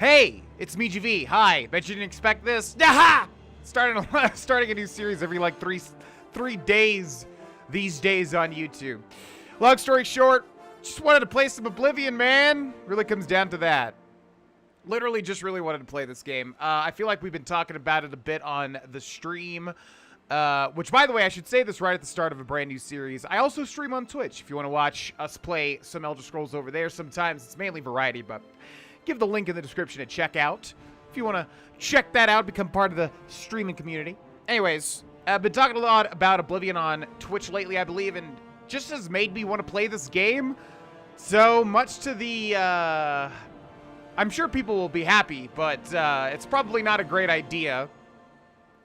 Hey, it's me, GV. Hi. Bet you didn't expect this. Aha! Starting a new series every like three days these days on YouTube. Long story short, just wanted to play some Oblivion, man. Really comes down to that. Literally just really wanted to play this game. I feel like we've been talking about it a bit on the stream. Which, by the way, I should say this right at the start of a brand new series. I also stream on Twitch if you want to watch us play some Elder Scrolls over there. Sometimes it's mainly variety, but give the link in the description to check out if you want to check that out, become part of the streaming community. Anyways, I've been talking a lot about Oblivion on Twitch lately, I believe, and just has made me want to play this game. So much to the, I'm sure people will be happy, but it's probably not a great idea,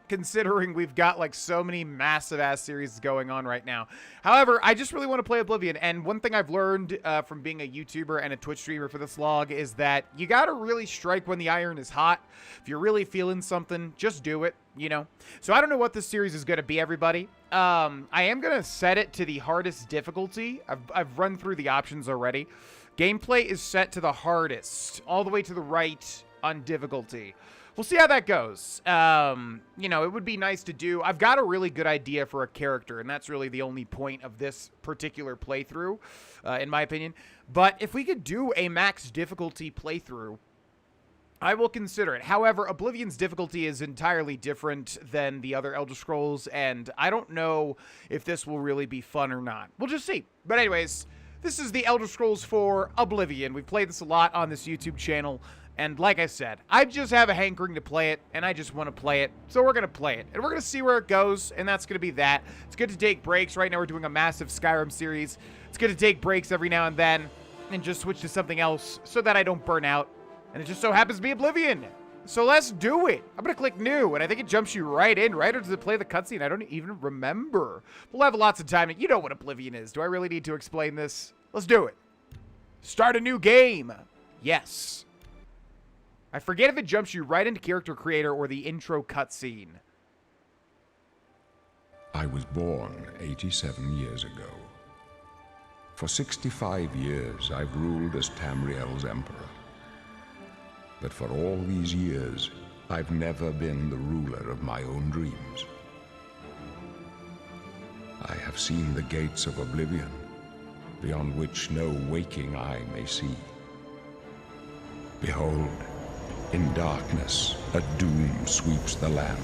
considering we've got like so many massive ass series going on right now. However, I just really want to play Oblivion, and one thing I've learned from being a YouTuber and a Twitch streamer for this log is that you gotta really strike when the iron is hot. If you're really feeling something, just do it, you know? So I don't know what this series is gonna be, everybody. I am gonna set it to the hardest difficulty. I've run through the options already. Gameplay is set to the hardest, all the way to the right on difficulty. We'll see how that goes. You know, it would be nice to do. I've got a really good idea for a character, and that's really the only point of this particular playthrough, in my opinion. But if we could do a max difficulty playthrough, I will consider it. However, Oblivion's difficulty is entirely different than the other Elder Scrolls, and I don't know if this will really be fun or not. We'll just see. But anyways, this is the Elder Scrolls 4 Oblivion. We've played this a lot on this YouTube channel. And like I said, I just have a hankering to play it, and I just want to play it, so we're going to play it. And we're going to see where it goes, and that's going to be that. It's good to take breaks. Right now we're doing a massive Skyrim series. It's good to take breaks every now and then and just switch to something else so that I don't burn out. And it just so happens to be Oblivion. So let's do it. I'm going to click new, and I think it jumps you right in, right? Or does it play the cutscene? I don't even remember. We'll have lots of time. You know what Oblivion is. Do I really need to explain this? Let's do it. Start a new game. Yes. I forget if it jumps you right into character creator or the intro cutscene. I was born 87 years ago. For 65 years, I've ruled as Tamriel's emperor. But for all these years, I've never been the ruler of my own dreams. I have seen the gates of Oblivion, beyond which no waking eye may see. Behold, in darkness, a doom sweeps the land.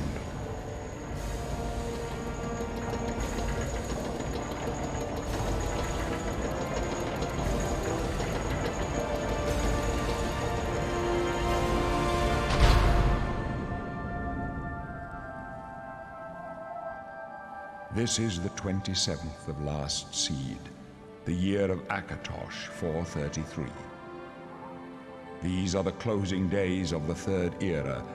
This is the 27th of last seed, the year of Akatosh 433. These are the closing days of the Third Era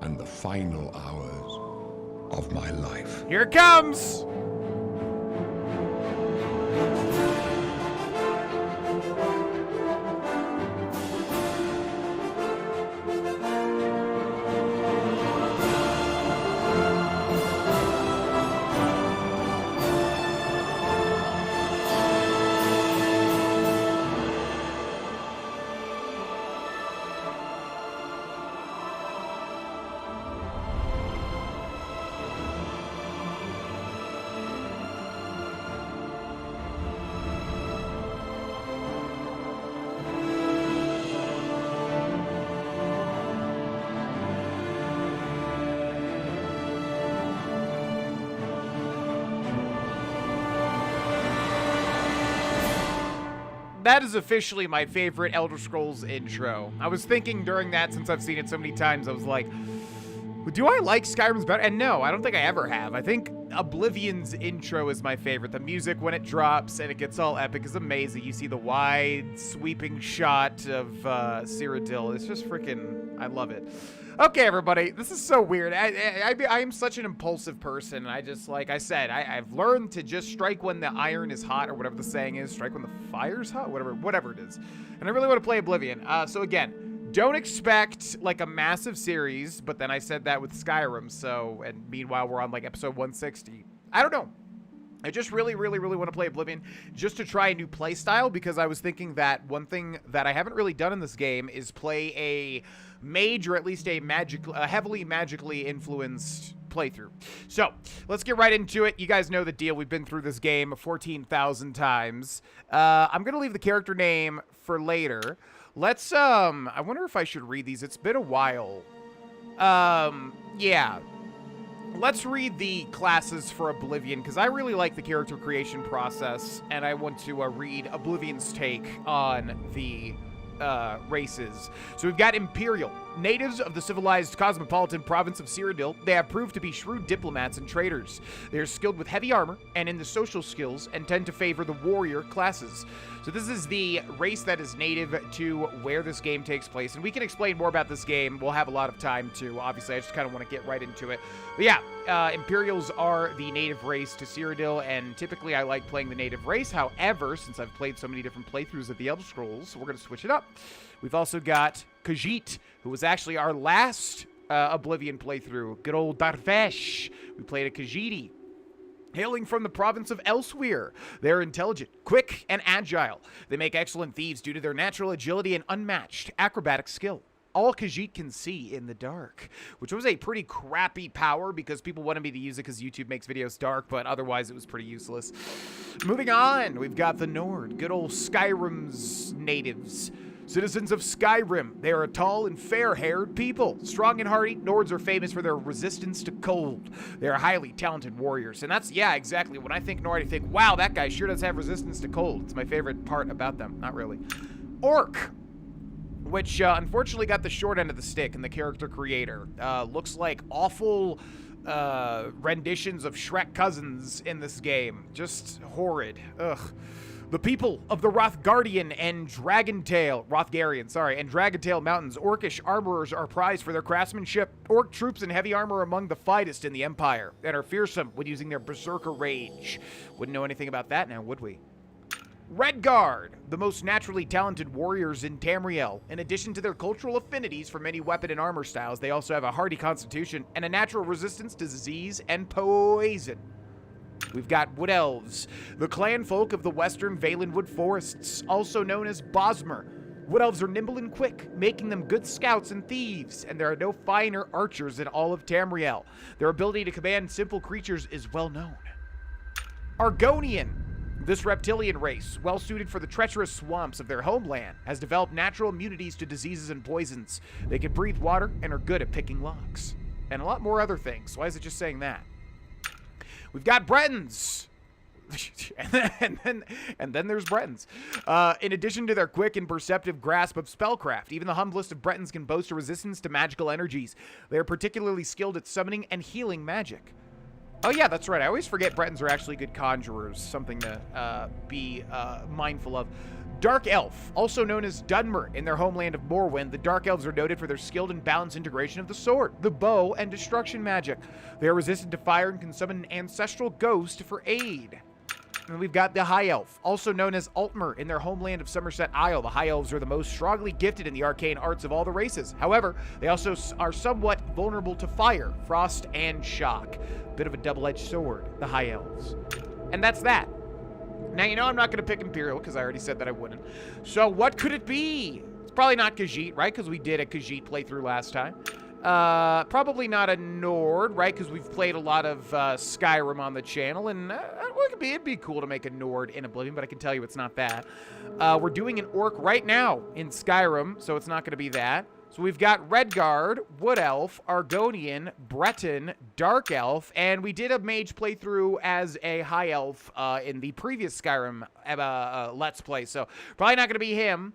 and the final hours of my life. Here it comes! That is officially my favorite Elder Scrolls intro. I was thinking during that, since I've seen it so many times, I was like, do I like Skyrim's better? And no, I don't think I ever have. I think Oblivion's intro is my favorite. The music, when it drops and it gets all epic, is amazing. You see the wide, sweeping shot of Cyrodiil. It's just freaking, I love it. Okay, everybody, this is so weird. I am such an impulsive person. I just, like I said, I've learned to just strike when the iron is hot, or whatever the saying is. Strike when the fire's hot, whatever it is. And I really want to play Oblivion. So again, don't expect like a massive series, but then I said that with Skyrim, so, and meanwhile we're on like episode 160. I don't know. I just really want to play Oblivion just to try a new play style, because I was thinking that one thing that I haven't really done in this game is play a mage, or at least a heavily magically influenced playthrough. So let's get right into it. You guys know the deal. We've been through this game 14,000 times. I'm going to leave the character name for later. Let's, I wonder if I should read these. It's been a while. Yeah. Let's read the classes for Oblivion, because I really like the character creation process, and I want to read Oblivion's take on the races. So we've got Imperial. Natives of the civilized cosmopolitan province of Cyrodiil, they have proved to be shrewd diplomats and traders. They are skilled with heavy armor and in the social skills, and tend to favor the warrior classes. So this is the race that is native to where this game takes place, and we can explain more about this game. We'll have a lot of time to. Obviously, I just kind of want to get right into it. But yeah, Imperials are the native race to Cyrodiil, and typically I like playing the native race. However, since I've played so many different playthroughs of the Elder Scrolls, we're going to switch it up. We've also got Khajiit, who was actually our last Oblivion playthrough. Good old Darvesh. We played a Khajiiti. Hailing from the province of Elsewhere, they're intelligent, quick, and agile. They make excellent thieves due to their natural agility and unmatched acrobatic skill. All Khajiit can see in the dark, which was a pretty crappy power because people wanted me to use it because YouTube makes videos dark, but otherwise it was pretty useless. Moving on, we've got the Nord, good old Skyrim's natives. Citizens of Skyrim, they are a tall and fair-haired people. Strong and hardy, Nords are famous for their resistance to cold. They are highly talented warriors. And that's, yeah, exactly. When I think Nord, I think, wow, that guy sure does have resistance to cold. It's my favorite part about them. Not really. Orc, which unfortunately got the short end of the stick in the character creator. Looks like awful renditions of Shrek cousins in this game. Just horrid. Ugh. The people of the Rothgarian and Dragentail Mountains, Orcish armorers are prized for their craftsmanship. Orc troops in heavy armor are among the finest in the Empire, and are fearsome when using their berserker rage. Wouldn't know anything about that now, would we? Redguard, the most naturally talented warriors in Tamriel. In addition to their cultural affinities for many weapon and armor styles, they also have a hardy constitution and a natural resistance to disease and poison. We've got Wood Elves, the clan folk of the western Valenwood forests, also known as Bosmer. Wood Elves are nimble and quick, making them good scouts and thieves, and there are no finer archers in all of Tamriel. Their ability to command simple creatures is well known. Argonian. This reptilian race, well suited for the treacherous swamps of their homeland, has developed natural immunities to diseases and poisons. They can breathe water and are good at picking locks. And a lot more other things. Why is it just saying that? We've got Bretons. and then there's Bretons. In addition to their quick and perceptive grasp of spellcraft, even the humblest of Bretons can boast a resistance to magical energies. They are particularly skilled at summoning and healing magic. Oh yeah, that's right. I always forget Bretons are actually good conjurers. Something to be mindful of. Dark Elf, also known as Dunmer in their homeland of Morrowind, the Dark Elves are noted for their skilled and balanced integration of the sword, the bow, and destruction magic. They are resistant to fire and can summon an ancestral ghost for aid. And we've got the High Elf, also known as Altmer in their homeland of Somerset Isle. The High Elves are the most strongly gifted in the arcane arts of all the races. However, they also are somewhat vulnerable to fire, frost, and shock. Bit of a double-edged sword, the High Elves. And that's that. Now, you know I'm not going to pick Imperial, because I already said that I wouldn't. So, what could it be? It's probably not Khajiit, right? Because we did a Khajiit playthrough last time. Probably not a Nord, right? Because we've played a lot of Skyrim on the channel, and it'd be cool to make a Nord in Oblivion, but I can tell you it's not that. We're doing an Orc right now in Skyrim, so it's not going to be that. So we've got Redguard, Wood Elf, Argonian, Breton, Dark Elf, and we did a mage playthrough as a High Elf in the previous Skyrim Let's Play. So probably not going to be him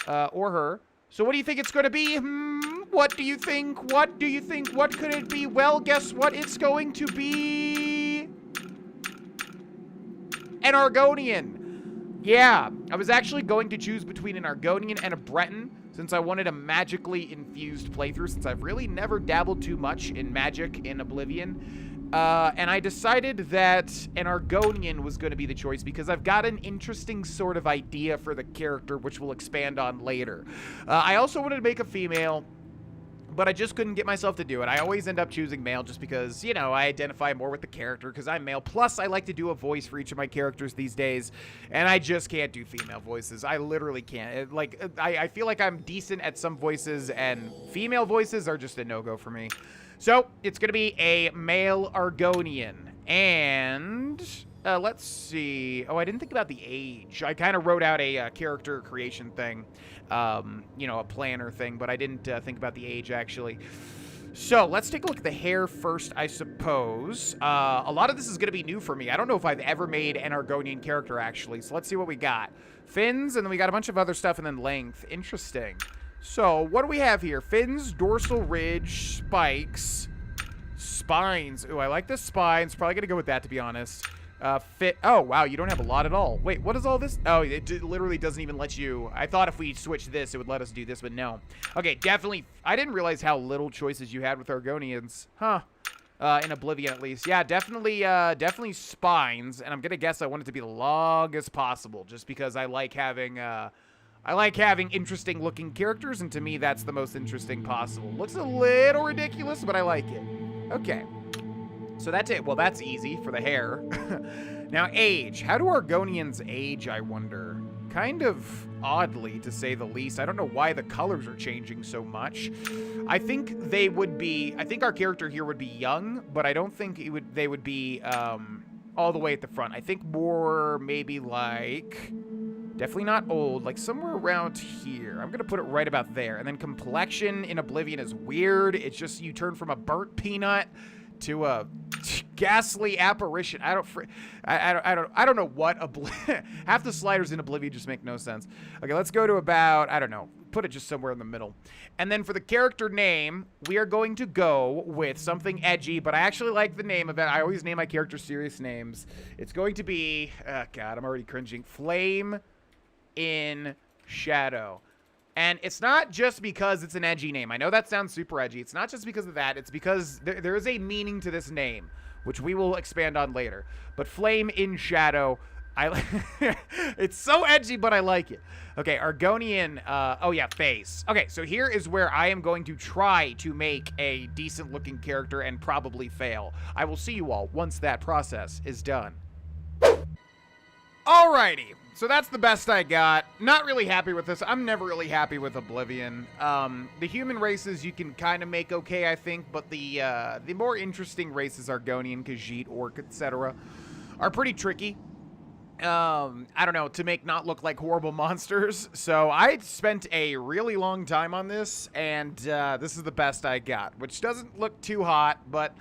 or her. So what do you think it's going to be? What do you think? What do you think? What could it be? Well, guess what? It's going to be an Argonian. Yeah, I was actually going to choose between an Argonian and a Breton, since I wanted a magically infused playthrough, since I've really never dabbled too much in magic in Oblivion. And I decided that an Argonian was going to be the choice because I've got an interesting sort of idea for the character, which we'll expand on later. I also wanted to make a female, but I just couldn't get myself to do it. I always end up choosing male just because, you know, I identify more with the character because I'm male. Plus, I like to do a voice for each of my characters these days, and I just can't do female voices. I literally can't. I feel like I'm decent at some voices, and female voices are just a no-go for me. So, it's going to be a male Argonian, and... let's see. Oh, I didn't think about the age. I kind of wrote out a character creation thing, you know, a planner thing, but I didn't think about the age, actually. So, let's take a look at the hair first, I suppose. A lot of this is going to be new for me. I don't know if I've ever made an Argonian character, actually. So, let's see what we got. Fins, and then we got a bunch of other stuff, and then length. Interesting. So, what do we have here? Fins, dorsal ridge, spikes, spines. Ooh, I like the spines. Probably going to go with that, to be honest. Fit. Oh, wow, you don't have a lot at all. Wait, what is all this? Oh, it literally doesn't even let you. I thought if we switch this, it would let us do this, but no. Okay, definitely. I didn't realize how little choices you had with Argonians. Huh. In Oblivion, at least. Yeah, definitely spines, and I'm gonna guess I want it to be the longest possible, just because I like having interesting looking characters, and to me, that's the most interesting possible. Looks a little ridiculous, but I like it. Okay. So that's it. Well, that's easy for the hair. Now, age. How do Argonians age, I wonder? Kind of oddly, to say the least. I don't know why the colors are changing so much. I think they would be... I think our character here would be young, but I don't think they would be all the way at the front. I think more maybe like... Definitely not old, like somewhere around here. I'm gonna put it right about there. And then complexion in Oblivion is weird. It's just you turn from a burnt peanut to a ghastly apparition. I don't know what half the sliders in Oblivion just make no sense. Okay, let's go to about, I don't know, put it just somewhere in the middle. And then for the character name, we are going to go with something edgy, but I actually like the name of it. I always name my characters serious names. It's going to be, oh God, I'm already cringing. Flame in Shadow. And it's not just because it's an edgy name. I know that sounds super edgy. It's not just because of that. It's because there is a meaning to this name, which we will expand on later. But Flame in Shadow, it's so edgy, but I like it. Okay, Argonian, oh yeah, face. Okay, so here is where I am going to try to make a decent-looking character and probably fail. I will see you all once that process is done. Alrighty. So that's the best I got. Not really happy with this. I'm never really happy with Oblivion. The human races you can kind of make okay, I think, but the more interesting races, Argonian, Khajiit, Orc, etc., are pretty tricky. I don't know, to make not look like horrible monsters. So I spent a really long time on this, and this is the best I got, which doesn't look too hot, but...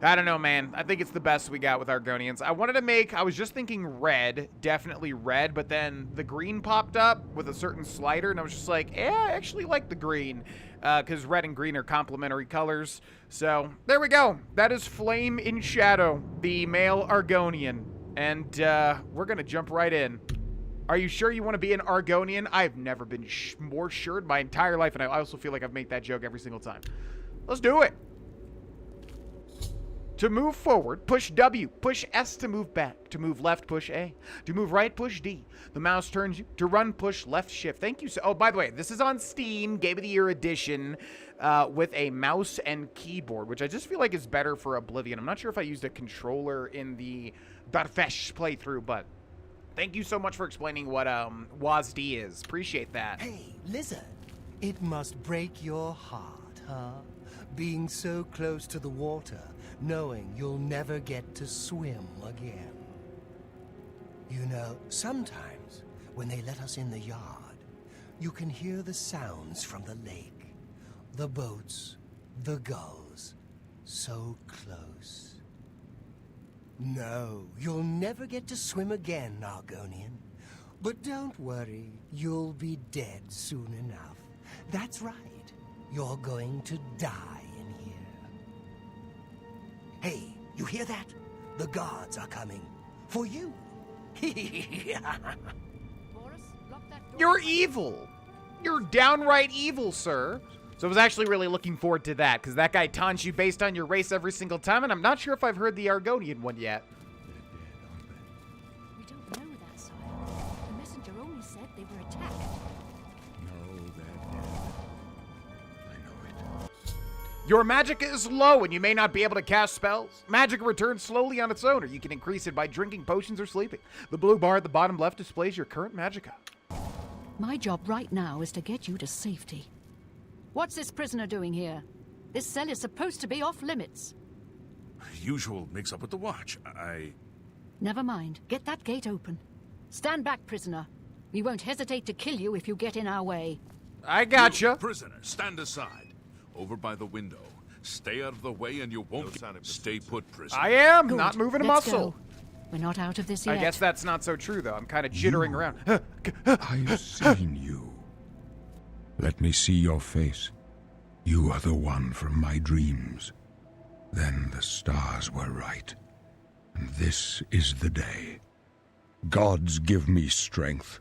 I don't know, man. I think it's the best we got with Argonians. I wanted to make, I was just thinking red, definitely red, but then the green popped up with a certain slider, and I was just like, I actually like the green, because red and green are complementary colors. So, there we go. That is Flame in Shadow, the male Argonian. And, we're gonna jump right in. Are you sure you want to be an Argonian? I've never been more sure in my entire life, and I also feel like I've made that joke every single time. Let's do it. To move forward, push W. Push S to move back. To move left, push A. To move right, push D. The mouse turns you. To run, push left shift. Thank you. Oh, by the way, this is on Steam, Game of the Year edition, with a mouse and keyboard, which I just feel like is better for Oblivion. I'm not sure if I used a controller in the Darfesh playthrough, but thank you so much for explaining what WASD is. Appreciate that. Hey, lizard. It must break your heart, huh? Being so close to the water, knowing you'll never get to swim again. You know, sometimes when they let us in the yard, you can hear the sounds from the lake. The boats, the gulls, so close. No, you'll never get to swim again, Argonian. But don't worry, you'll be dead soon enough. That's right, you're going to die. Hey, you hear that? The guards are coming. For you. You're evil. You're downright evil, sir. So I was actually really looking forward to that, because that guy taunts you based on your race every single time, and I'm not sure if I've heard the Argonian one yet. We don't know that side. The messenger only said they were attacked. No, they're dead. I know it. Your magic is low and you may not be able to cast spells. Magic returns slowly on its own, or you can increase it by drinking potions or sleeping. The blue bar at the bottom left displays your current magicka. My job right now is to get you to safety. What's this prisoner doing here? This cell is supposed to be off limits. Usual mix-up with the watch. Never mind. Get that gate open. Stand back, prisoner. We won't hesitate to kill you if you get in our way. I gotcha. Prisoner, stand aside. Over by the window. Stay out of the way and you won't stay put, prisoner. I am Good. not moving a Let's muscle. go. We're not out of this yet. I guess that's not so true, though. I'm kind of jittering around. I've seen you. Let me see your face. You are the one from my dreams. Then the stars were right. And this is the day. Gods give me strength.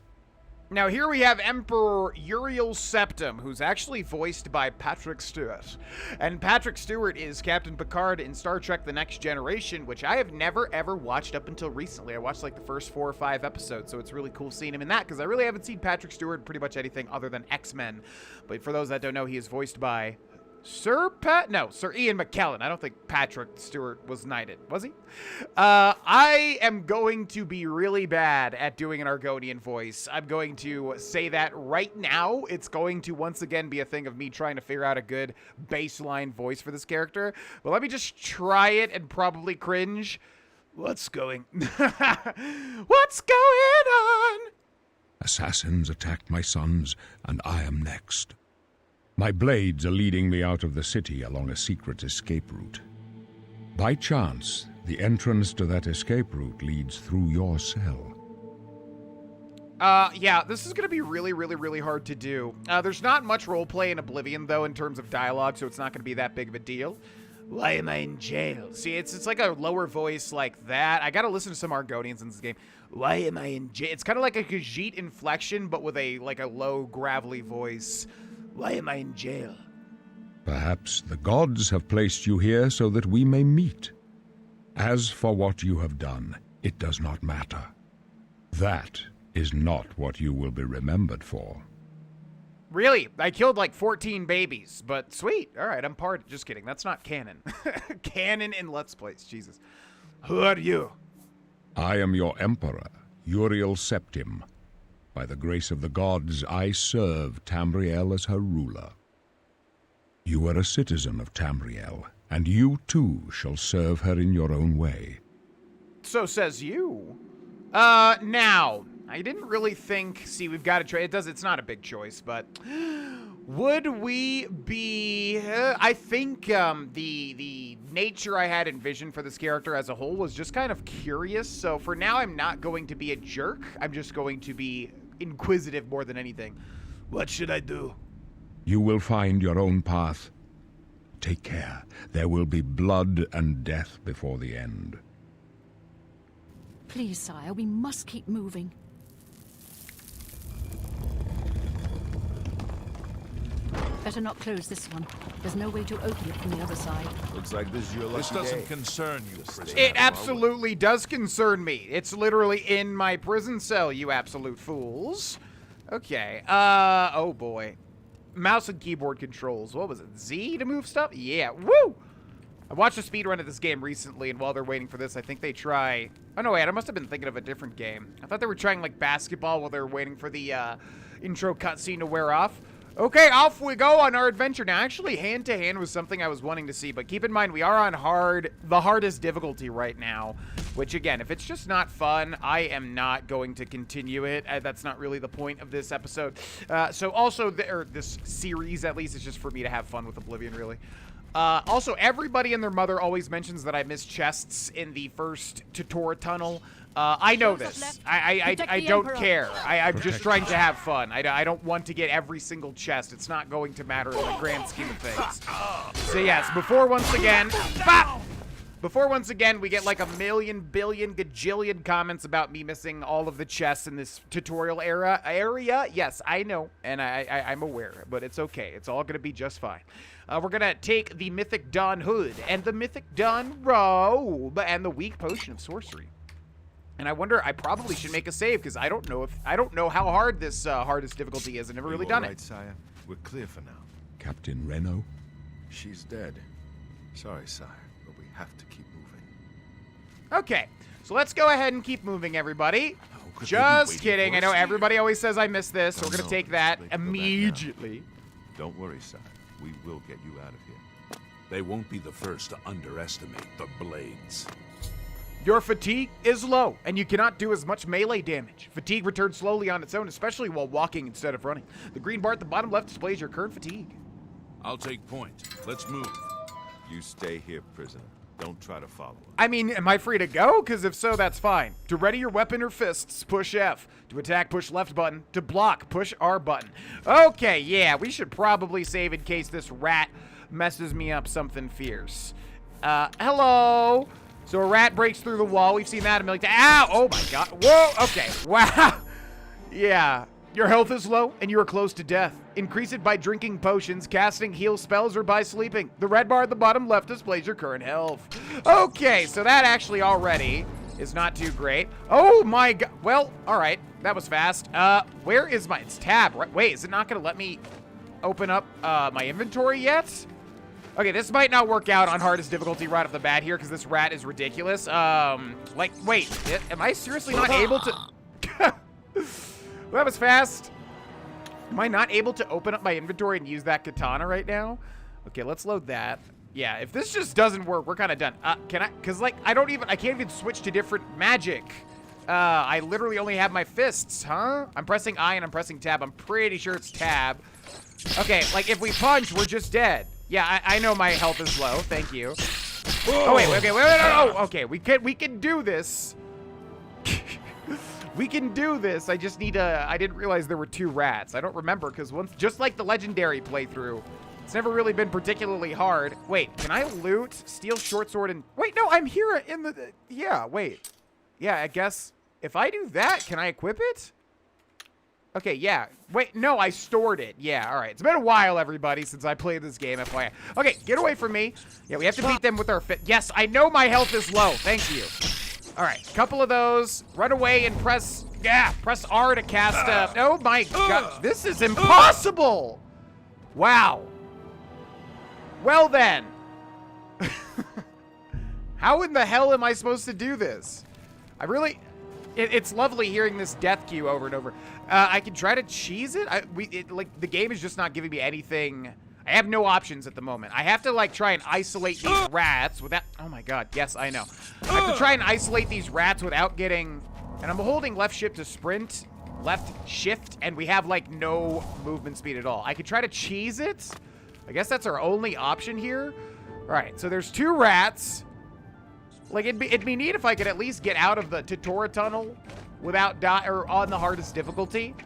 Now here we have Emperor Uriel Septim, who's actually voiced by Patrick Stewart. And Patrick Stewart is Captain Picard in Star Trek The Next Generation, which I have never ever watched up until recently. I watched like the first 4 or 5 episodes, so it's really cool seeing him in that, because I really haven't seen Patrick Stewart in pretty much anything other than X-Men. But for those that don't know, he is voiced by Sir Ian McKellen. I don't think Patrick Stewart was knighted, was he? I am going to be really bad at doing an Argonian voice. I'm going to say that right now. It's going to once again be a thing of me trying to figure out a good baseline voice for this character. But let me just try it and probably cringe. What's going on? Assassins attacked my sons, and I am next. My blades are leading me out of the city along a secret escape route. By chance, the entrance to that escape route leads through your cell. Yeah, this is going to be really, really, really hard to do. There's not much roleplay in Oblivion, though, in terms of dialogue, so it's not going to be that big of a deal. Why am I in jail? See, it's like a lower voice like that. I got to listen to some Argonians in this game. Why am I in jail? It's kind of like a Khajiit inflection, but with a low, gravelly voice. Why am I in jail? Perhaps the gods have placed you here so that we may meet. As for what you have done, it does not matter. That is not what you will be remembered for. Really? I killed like 14 babies, but sweet. All right, I'm part. Just kidding. That's not canon. Canon in Let's Plays. Jesus. Who are you? I am your emperor, Uriel Septim. By the grace of the gods, I serve Tamriel as her ruler. You are a citizen of Tamriel, and you too shall serve her in your own way. So says you. Now, I didn't really think, see, we've got to try, it's not a big choice, but would we be, I think the nature I had envisioned for this character as a whole was just kind of curious, so for now I'm not going to be a jerk, I'm just going to be inquisitive more than anything. What should I do? You will find your own path. Take care. There will be blood and death before the end. Please, sire, we must keep moving. Better not close this one. There's no way to open it from the other side. Looks like this is your lucky This doesn't day. concern you, prisoner. It absolutely does concern me. It's literally in my prison cell, you absolute fools. Okay, oh boy. Mouse and keyboard controls. What was it? Z to move stuff? Yeah, woo! I watched a speedrun of this game recently, and while they're waiting for this, I think they try... Oh, no, wait, I must have been thinking of a different game. I thought they were trying, like, basketball while they were waiting for the, intro cutscene to wear off. Okay, off we go on our adventure. Now, actually, hand-to-hand was something I was wanting to see, but keep in mind, we are on the hardest difficulty right now, which, again, if it's just not fun, I am not going to continue it. That's not really the point of this episode. So also, this series, at least, is just for me to have fun with Oblivion, really. Also, everybody and their mother always mentions that I missed chests in the first tutorial tunnel. I know this. I don't care. I'm just trying to have fun. I don't want to get every single chest. It's not going to matter in the grand scheme of things. So yes, before once again we get like a million, billion, gajillion comments about me missing all of the chests in this tutorial area. Yes, I know, and I'm aware, but it's okay. It's all going to be just fine. We're going to take the Mythic Dawn Hood and the Mythic Dawn Robe and the Weak Potion of Sorcery. And I wonder, I probably should make a save because I don't know how hard this hardest difficulty is. I've never really done it. Sire. We're clear for now. Captain Reno, She's dead. Sorry, sire, but we have to keep moving. Okay, so let's go ahead and keep moving, everybody. could they be Just waiting kidding. for I know us here? everybody always says I missed this, so we're going to No, take it's that late to go back now. immediately. Don't worry, sire. We will get you out of here. They won't be the first to underestimate the blades. Your fatigue is low, and you cannot do as much melee damage. Fatigue returns slowly on its own, especially while walking instead of running. The green bar at the bottom left displays your current fatigue. I'll take point. Let's move. You stay here, prisoner. Don't try to follow us. I mean, am I free to go? Because if so, that's fine. To ready your weapon or fists, push F. To attack, push left button. To block, push R button. Okay, yeah, we should probably save in case this rat messes me up something fierce. Hello? So a rat breaks through the wall. We've seen that a million times. Ow! Oh my god. Whoa! Okay. Wow. Yeah. Your health is low, and you are close to death. Increase it by drinking potions, casting heal spells, or by sleeping. The red bar at the bottom left displays your current health. Okay, so that actually already is not too great. Oh my god. Well, alright. That was fast. Where is my... It's tab, right? Wait, is it not going to let me open up my inventory yet? Okay, this might not work out on hardest difficulty right off the bat here, because this rat is ridiculous. Like, wait. Am I seriously not able to... Well, that was fast. Am I not able to open up my inventory and use that katana right now? Okay, let's load that. Yeah, if this just doesn't work, we're kind of done. Can I? Because, like, I can't even switch to different magic. I literally only have my fists, huh? I'm pressing I and I'm pressing tab. I'm pretty sure it's tab. Okay, like, if we punch, we're just dead. Yeah, I know my health is low. Thank you. Oh, wait, okay, wait, no, okay, we can do this. We can do this. I just need to... I didn't realize there were two rats. I don't remember, because once... Just like the legendary playthrough, it's never really been particularly hard. Wait, can I loot? Steal short sword and... Wait, no, I'm here in the... Yeah, wait. Yeah, I guess... If I do that, can I equip it? Okay, yeah. Wait, no, I stored it. Yeah, all right. It's been a while, everybody, since I played this game, FYI. Okay, get away from me. Yeah, we have to beat them with our fit. Yes, I know my health is low. Thank you. All right, couple of those. Run away and press R to cast. Oh my god, this is impossible. Wow. Well then. How in the hell am I supposed to do this? I really, it's lovely hearing this death cue over and over. I can try to cheese it. Like the game is just not giving me anything. I have no options at the moment. I have to, like, try and isolate these rats without... Oh, my God. Yes, I know. I have to try and isolate these rats without getting... And I'm holding left shift to sprint, left shift, and we have, like, no movement speed at all. I could try to cheese it. I guess that's our only option here. All right, so there's two rats. Like, it'd be neat if I could at least get out of the Totora tunnel without or on the hardest difficulty.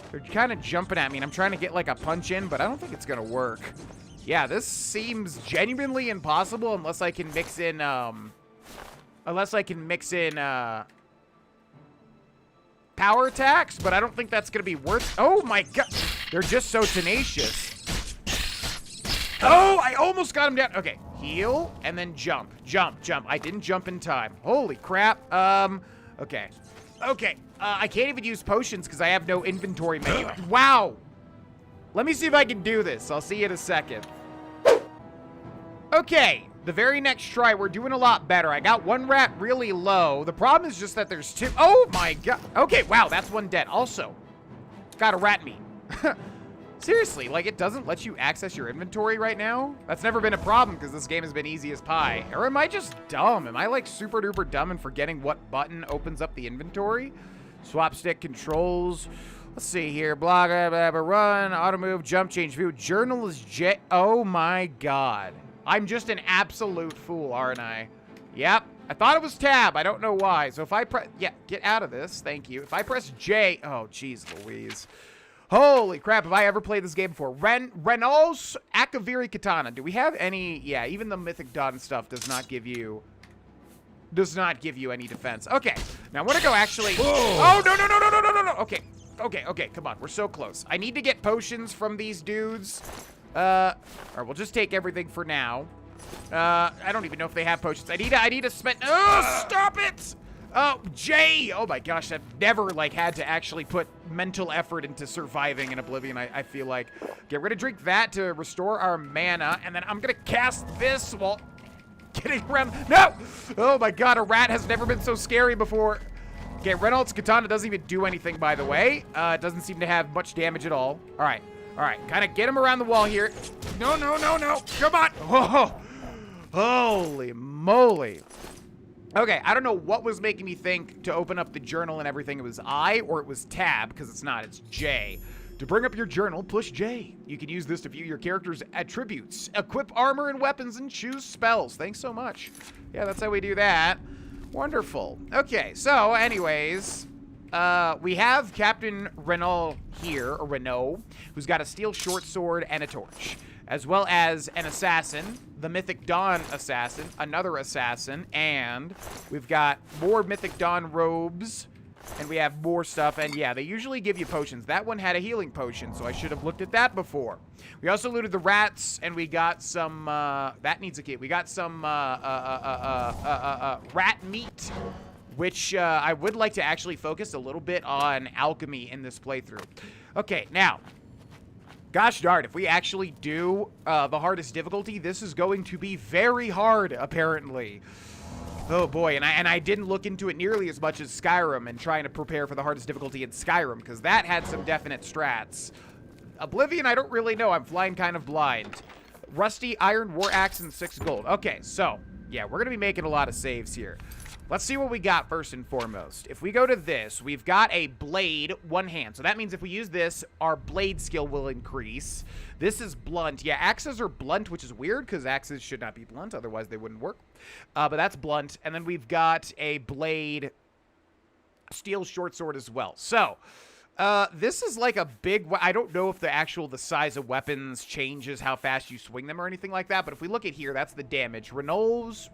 They're kind of jumping at me, and I'm trying to get, like, a punch in, but I don't think it's going to work. Yeah, this seems genuinely impossible unless I can mix in, power attacks, but I don't think that's going to be worth... Oh, my God. They're just so tenacious. Oh, I almost got him down. Okay, heal, and then jump. Jump, jump. I didn't jump in time. Holy crap. Okay. Okay. I can't even use potions because I have no inventory menu. Wow. Let me see if I can do this. I'll see you in a second. Okay. The very next try, we're doing a lot better. I got one rat really low. The problem is just that there's two. Oh, my God. Okay, wow. That's one dead. Also, got a rat meat. Seriously, like, it doesn't let you access your inventory right now? That's never been a problem because this game has been easy as pie. Or am I just dumb? Am I, like, super duper dumb and forgetting what button opens up the inventory? Swap stick controls. Let's see here. Blah, blah, blah, blah, run, auto move, jump, change view. Journal is J. Oh my God. I'm just an absolute fool, aren't I? Yep. I thought it was tab. I don't know why. So if I press, yeah, get out of this. Thank you. If I press J, oh, jeez Louise. Holy crap, have I ever played this game before? Renault's Akaviri Katana. Do we have any? Yeah, even the Mythic Dawn stuff does not give you any defense. Okay, now I want to go actually... Whoa. Oh, no, no, no, no, no, no, no, no. Okay, okay, okay, come on. We're so close. I need to get potions from these dudes. Or we'll just take everything for now. I don't even know if they have potions. I need to spend... Oh, stop it! Oh, Jay! Oh my gosh, I've never, like, had to actually put mental effort into surviving in Oblivion, I feel like. Okay, we're gonna drink that to restore our mana, and then I'm gonna cast this while getting around. No! Oh my god, a rat has never been so scary before. Okay, Renault's katana doesn't even do anything, by the way. It doesn't seem to have much damage at all. All right, kind of get him around the wall here. No, no, no, no, come on. Oh, holy moly. Okay, I don't know what was making me think to open up the journal and everything. It was I or it was Tab, because it's not, it's J. To bring up your journal, push J. You can use this to view your character's attributes, equip armor and weapons, and choose spells. Thanks so much. Yeah, that's how we do that. Wonderful. Okay, so anyways, we have Captain Renault here, or Renault, who's got a steel short sword and a torch, as well as an assassin, the Mythic Dawn assassin, another assassin, and we've got more Mythic Dawn robes, and we have more stuff, and yeah, they usually give you potions. That one had a healing potion, so I should have looked at that before. We also looted the rats, and we got some, that needs a key. We got some, rat meat, which, I would like to actually focus a little bit on alchemy in this playthrough. Okay, now, gosh darn, if we actually do, the hardest difficulty, this is going to be very hard, apparently. Oh boy, and I didn't look into it nearly as much as Skyrim and trying to prepare for the hardest difficulty in Skyrim, because that had some definite strats. Oblivion, I don't really know. I'm flying kind of blind. Rusty Iron War Axe and 6 gold. Okay, so, yeah, we're going to be making a lot of saves here. Let's see what we got first and foremost. If we go to this, we've got a blade, one hand. So that means if we use this, our blade skill will increase. This is blunt. Yeah, axes are blunt, which is weird because axes should not be blunt. Otherwise, they wouldn't work. But that's blunt. And then we've got a blade, steel short sword as well. So this is like a big, I don't know if the size of weapons changes how fast you swing them or anything like that, but if we look at here, that's the damage. Renault's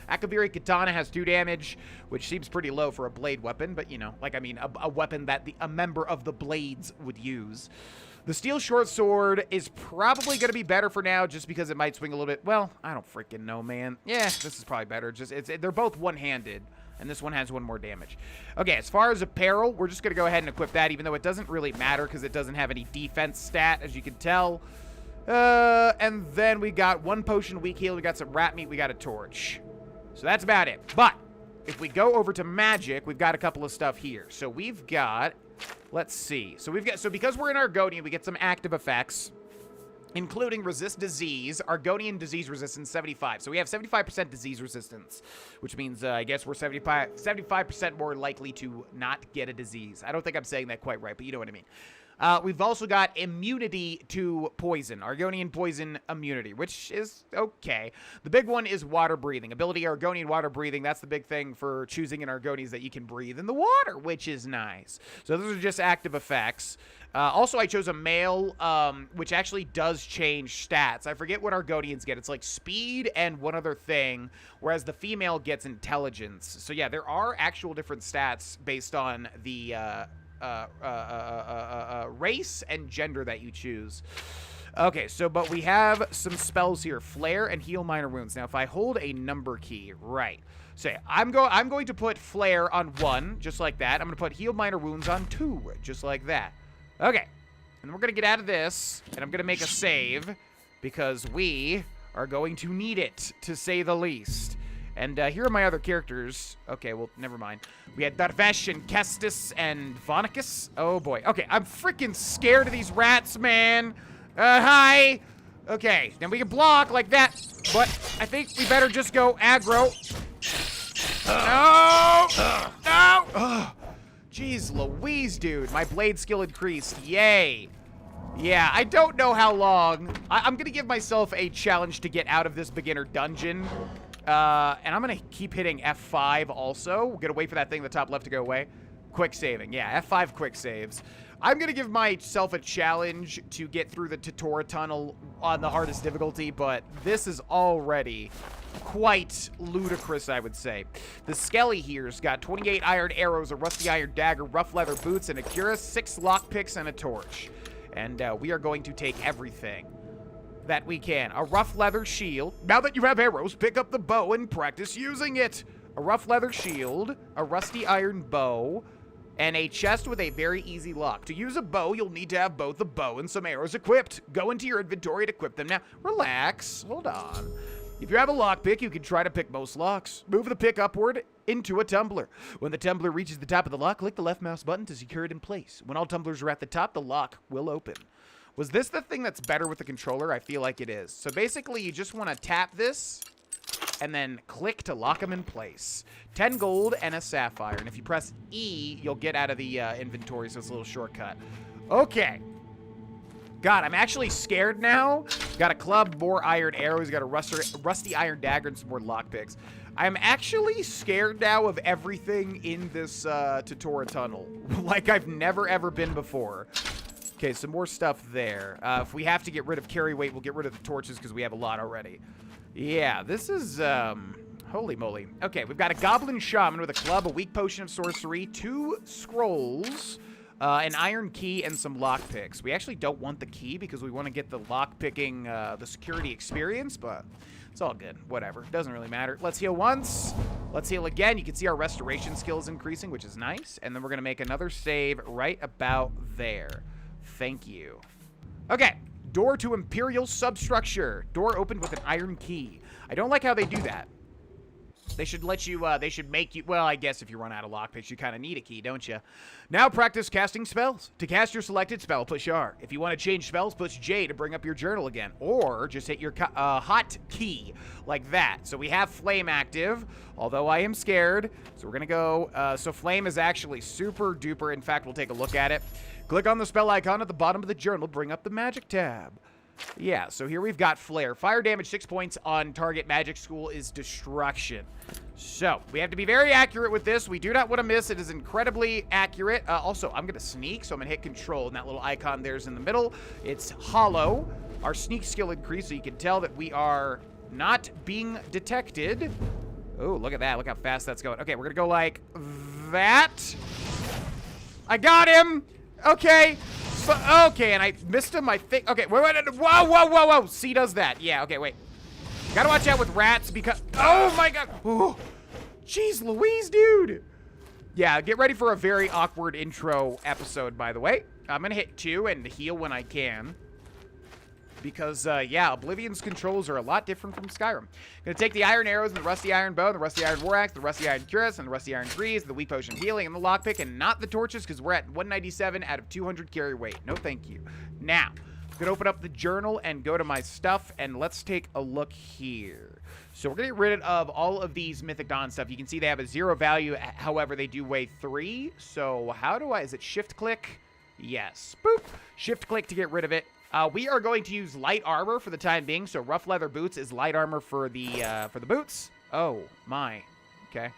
Akabiri Katana has 2 damage, which seems pretty low for a blade weapon, but you know, like, I mean, a weapon that a member of the Blades would use. The steel short sword is probably going to be better for now just because it might swing a little bit. Well, I don't freaking know, man. Yeah, this is probably better. They're both one-handed. And this one has 1 more damage. Okay, as far as apparel, we're just going to go ahead and equip that, even though it doesn't really matter because it doesn't have any defense stat, as you can tell. And then we got 1 potion weak heal, we got some rat meat, we got a torch. So that's about it. But if we go over to magic, we've got a couple of stuff here. So we've got, let's see. So because we're in Argonian, we get some active effects, including resist disease, Argonian disease resistance 75. So we have 75% disease resistance, which means I guess we're 75% more likely to not get a disease. I don't think I'm saying that quite right, but you know what I mean. We've also got immunity to poison, Argonian poison immunity, which is okay. The big one is water breathing. Ability Argonian water breathing, that's the big thing for choosing an Argonian, is that you can breathe in the water, which is nice. So those are just active effects. Also, I chose a male, which actually does change stats. I forget what Argonians get. It's like speed and one other thing, whereas the female gets intelligence. So yeah, there are actual different stats based on the race and gender that you choose. Okay, so but we have some spells here: Flare and Heal Minor Wounds. Now, if I hold a number key, right? So I'm going to put Flare on 1, just like that. I'm going to put Heal Minor Wounds on 2, just like that. Okay, and we're going to get out of this, and I'm going to make a save, because we are going to need it, to say the least. And here are my other characters. Okay, well, never mind. We had Darvesh and Kestis and Vonicus. Oh, boy. Okay, I'm freaking scared of these rats, man. Hi. Okay, then we can block like that, but I think we better just go aggro. No! No! Jeez Louise, dude. My blade skill increased. Yay. Yeah, I don't know how long. I'm going to give myself a challenge to get out of this beginner dungeon. And I'm going to keep hitting F5 also. We're going to wait for that thing in the top left to go away. Quick saving. Yeah, F5 quick saves. I'm going to give myself a challenge to get through the Totora Tunnel on the hardest difficulty, but this is already quite ludicrous, I would say. The Skelly here's got 28 iron arrows, a rusty iron dagger, rough leather boots, and a cuirass, 6 lockpicks, and a torch. And we are going to take everything that we can. A rough leather shield. Now that you have arrows, pick up the bow and practice using it. a rough leather shield, a rusty iron bow, and a chest with a very easy lock. To use a bow, you'll need to have both a bow and some arrows equipped. Go into your inventory to equip them now. Relax. Hold on. If you have a lockpick, you can try to pick most locks. Move the pick upward into a tumbler. When the tumbler reaches the top of the lock, click the left mouse button to secure it in place. When all tumblers are at the top, the lock will open. Was this the thing that's better with the controller? I feel like it is. So basically, you just want to tap this and then click to lock them in place. 10 gold and a sapphire. And if you press E, you'll get out of the inventory, so it's a little shortcut. Okay. God, I'm actually scared now. Got a club, more iron arrows, got a rusty iron dagger, and some more lockpicks. I'm actually scared now of everything in this Tutora tunnel. Like I've never, ever been before. Okay, some more stuff there. If we have to get rid of carry weight, we'll get rid of the torches because we have a lot already. Yeah, this is, holy moly. Okay, we've got a goblin shaman with a club, a weak potion of sorcery, 2 scrolls, an iron key, and some lockpicks. We actually don't want the key because we want to get the lockpicking, the security experience, but it's all good. Whatever. Doesn't really matter. Let's heal once. Let's heal again. You can see our restoration skill is increasing, which is nice. And then we're going to make another save right about there. Thank you. Okay. Door to Imperial substructure. Door opened with an iron key. I don't like how they do that. They should let you, they should make you, well, I guess if you run out of lockpicks, you kind of need a key, don't you? Now practice casting spells. To cast your selected spell, push R. If you want to change spells, push J to bring up your journal again. Or just hit your hot key like that. So we have Flame active, although I am scared. So we're going to go, so Flame is actually super duper. In fact, we'll take a look at it. Click on the spell icon at the bottom of the journal, bring up the magic tab. Yeah, so here we've got Flare. Fire damage 6 points on target magic school is destruction. So, we have to be very accurate with this. We do not want to miss. It is incredibly accurate. Also, I'm going to sneak, so I'm going to hit control, and that little icon there's in the middle. It's hollow. Our sneak skill increased, so you can tell that we are not being detected. Oh, look at that. Look how fast that's going. Okay, we're going to go like that. I got him. Okay. Okay, and I missed him, I think. Okay, wait. Whoa. C does that. Yeah, okay, wait. Gotta watch out with rats because... Oh, my God. Oh, jeez Louise, dude. Yeah, get ready for a very awkward intro episode, by the way. I'm gonna hit 2 and heal when I can. Because, yeah, Oblivion's controls are a lot different from Skyrim. Gonna take the iron arrows and the rusty iron bow, and the rusty iron war axe, the rusty iron cuirass, and the rusty iron trees, the weak potion healing, and the lockpick, and not the torches, because we're at 197 out of 200 carry weight. No thank you. Now, I'm gonna open up the journal and go to my stuff, and let's take a look here. So we're gonna get rid of all of these Mythic Dawn stuff. You can see they have a 0 value, however, they do weigh 3. So how do I, is it shift click? Yes. Boop. Shift click to get rid of it. We are going to use light armor for the time being, so rough leather boots is light armor for the boots. Oh my, okay,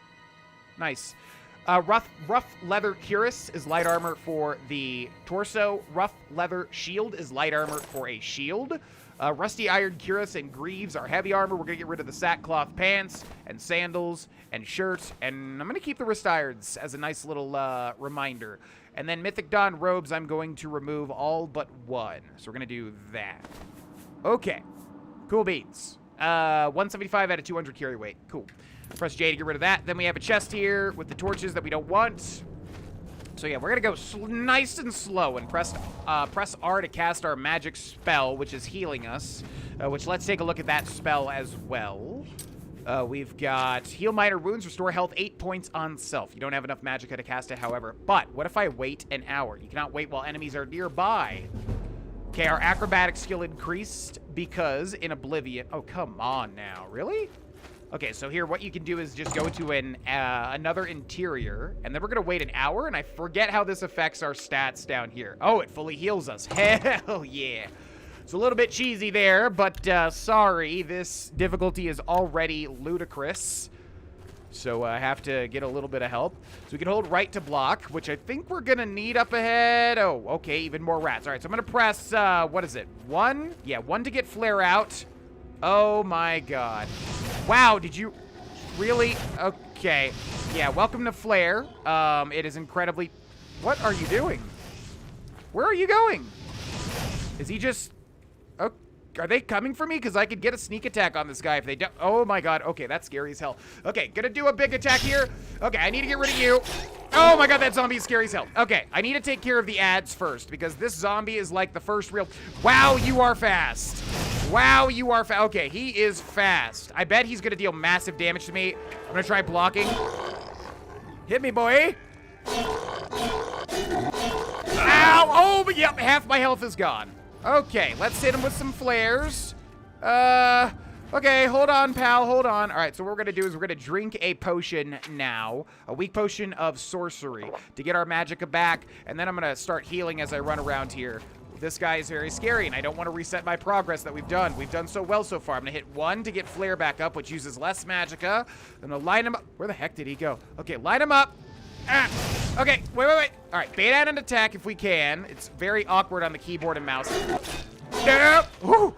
nice. Rough leather cuirass is light armor for the torso. Rough leather shield is light armor for a shield. Rusty iron cuirass and greaves are heavy armor. We're gonna get rid of the sackcloth pants and sandals and shirts, and I'm gonna keep the wrist irons as a nice little reminder. And then Mythic Dawn robes, I'm going to remove all but 1. So we're going to do that. Okay. Cool beans. 175 out of 200 carry weight. Cool. Press J to get rid of that. Then we have a chest here with the torches that we don't want. So yeah, we're going to go nice and slow and press R to cast our magic spell, which is healing us. Which let's take a look at that spell as well. We've got heal minor wounds, restore health 8 points on self. You don't have enough magicka to cast it, however. But what if I wait an hour? You cannot wait while enemies are nearby. Okay, our acrobatic skill increased because in Oblivion... Oh, come on now. Really? Okay, so here what you can do is just go to another interior, and then we're going to wait an hour, and I forget how this affects our stats down here. Oh, it fully heals us. Hell yeah. It's a little bit cheesy there, but sorry, this difficulty is already ludicrous. So I have to get a little bit of help. So we can hold right to block, which I think we're going to need up ahead. Oh, okay, even more rats. All right, so I'm going to press, what is it? 1? Yeah, 1 to get flare out. Oh my God. Wow, did you really? Okay. Yeah, welcome to flare. It is incredibly... What are you doing? Where are you going? Is he just... Are they coming for me? Because I could get a sneak attack on this guy if they don't. Oh my god. Okay, that's scary as hell. Okay, gonna do a big attack here. Okay, I need to get rid of you. Oh my god, that zombie is scary as hell. Okay, I need to take care of the ads first because this zombie is like the first real... Wow, you are fast. Wow, you are fast. Okay, he is fast. I bet he's gonna deal massive damage to me. I'm gonna try blocking. Hit me, boy. Ow! Oh, but yep, half my health is gone. Okay, let's hit him with some flares. Okay, hold on, pal, hold on. All right, so what we're gonna do is we're gonna drink a potion now, a weak potion of sorcery to get our magicka back, and then I'm gonna start healing as I run around here. This guy is very scary, and I don't want to reset my progress that we've done. We've done so well so far. I'm gonna hit 1 to get flare back up, which uses less magicka. I'm gonna line him up. Where the heck did he go? Okay, line him up. Ah. Okay, wait. All right, bait out an attack if we can. It's very awkward on the keyboard and mouse. No! Woo!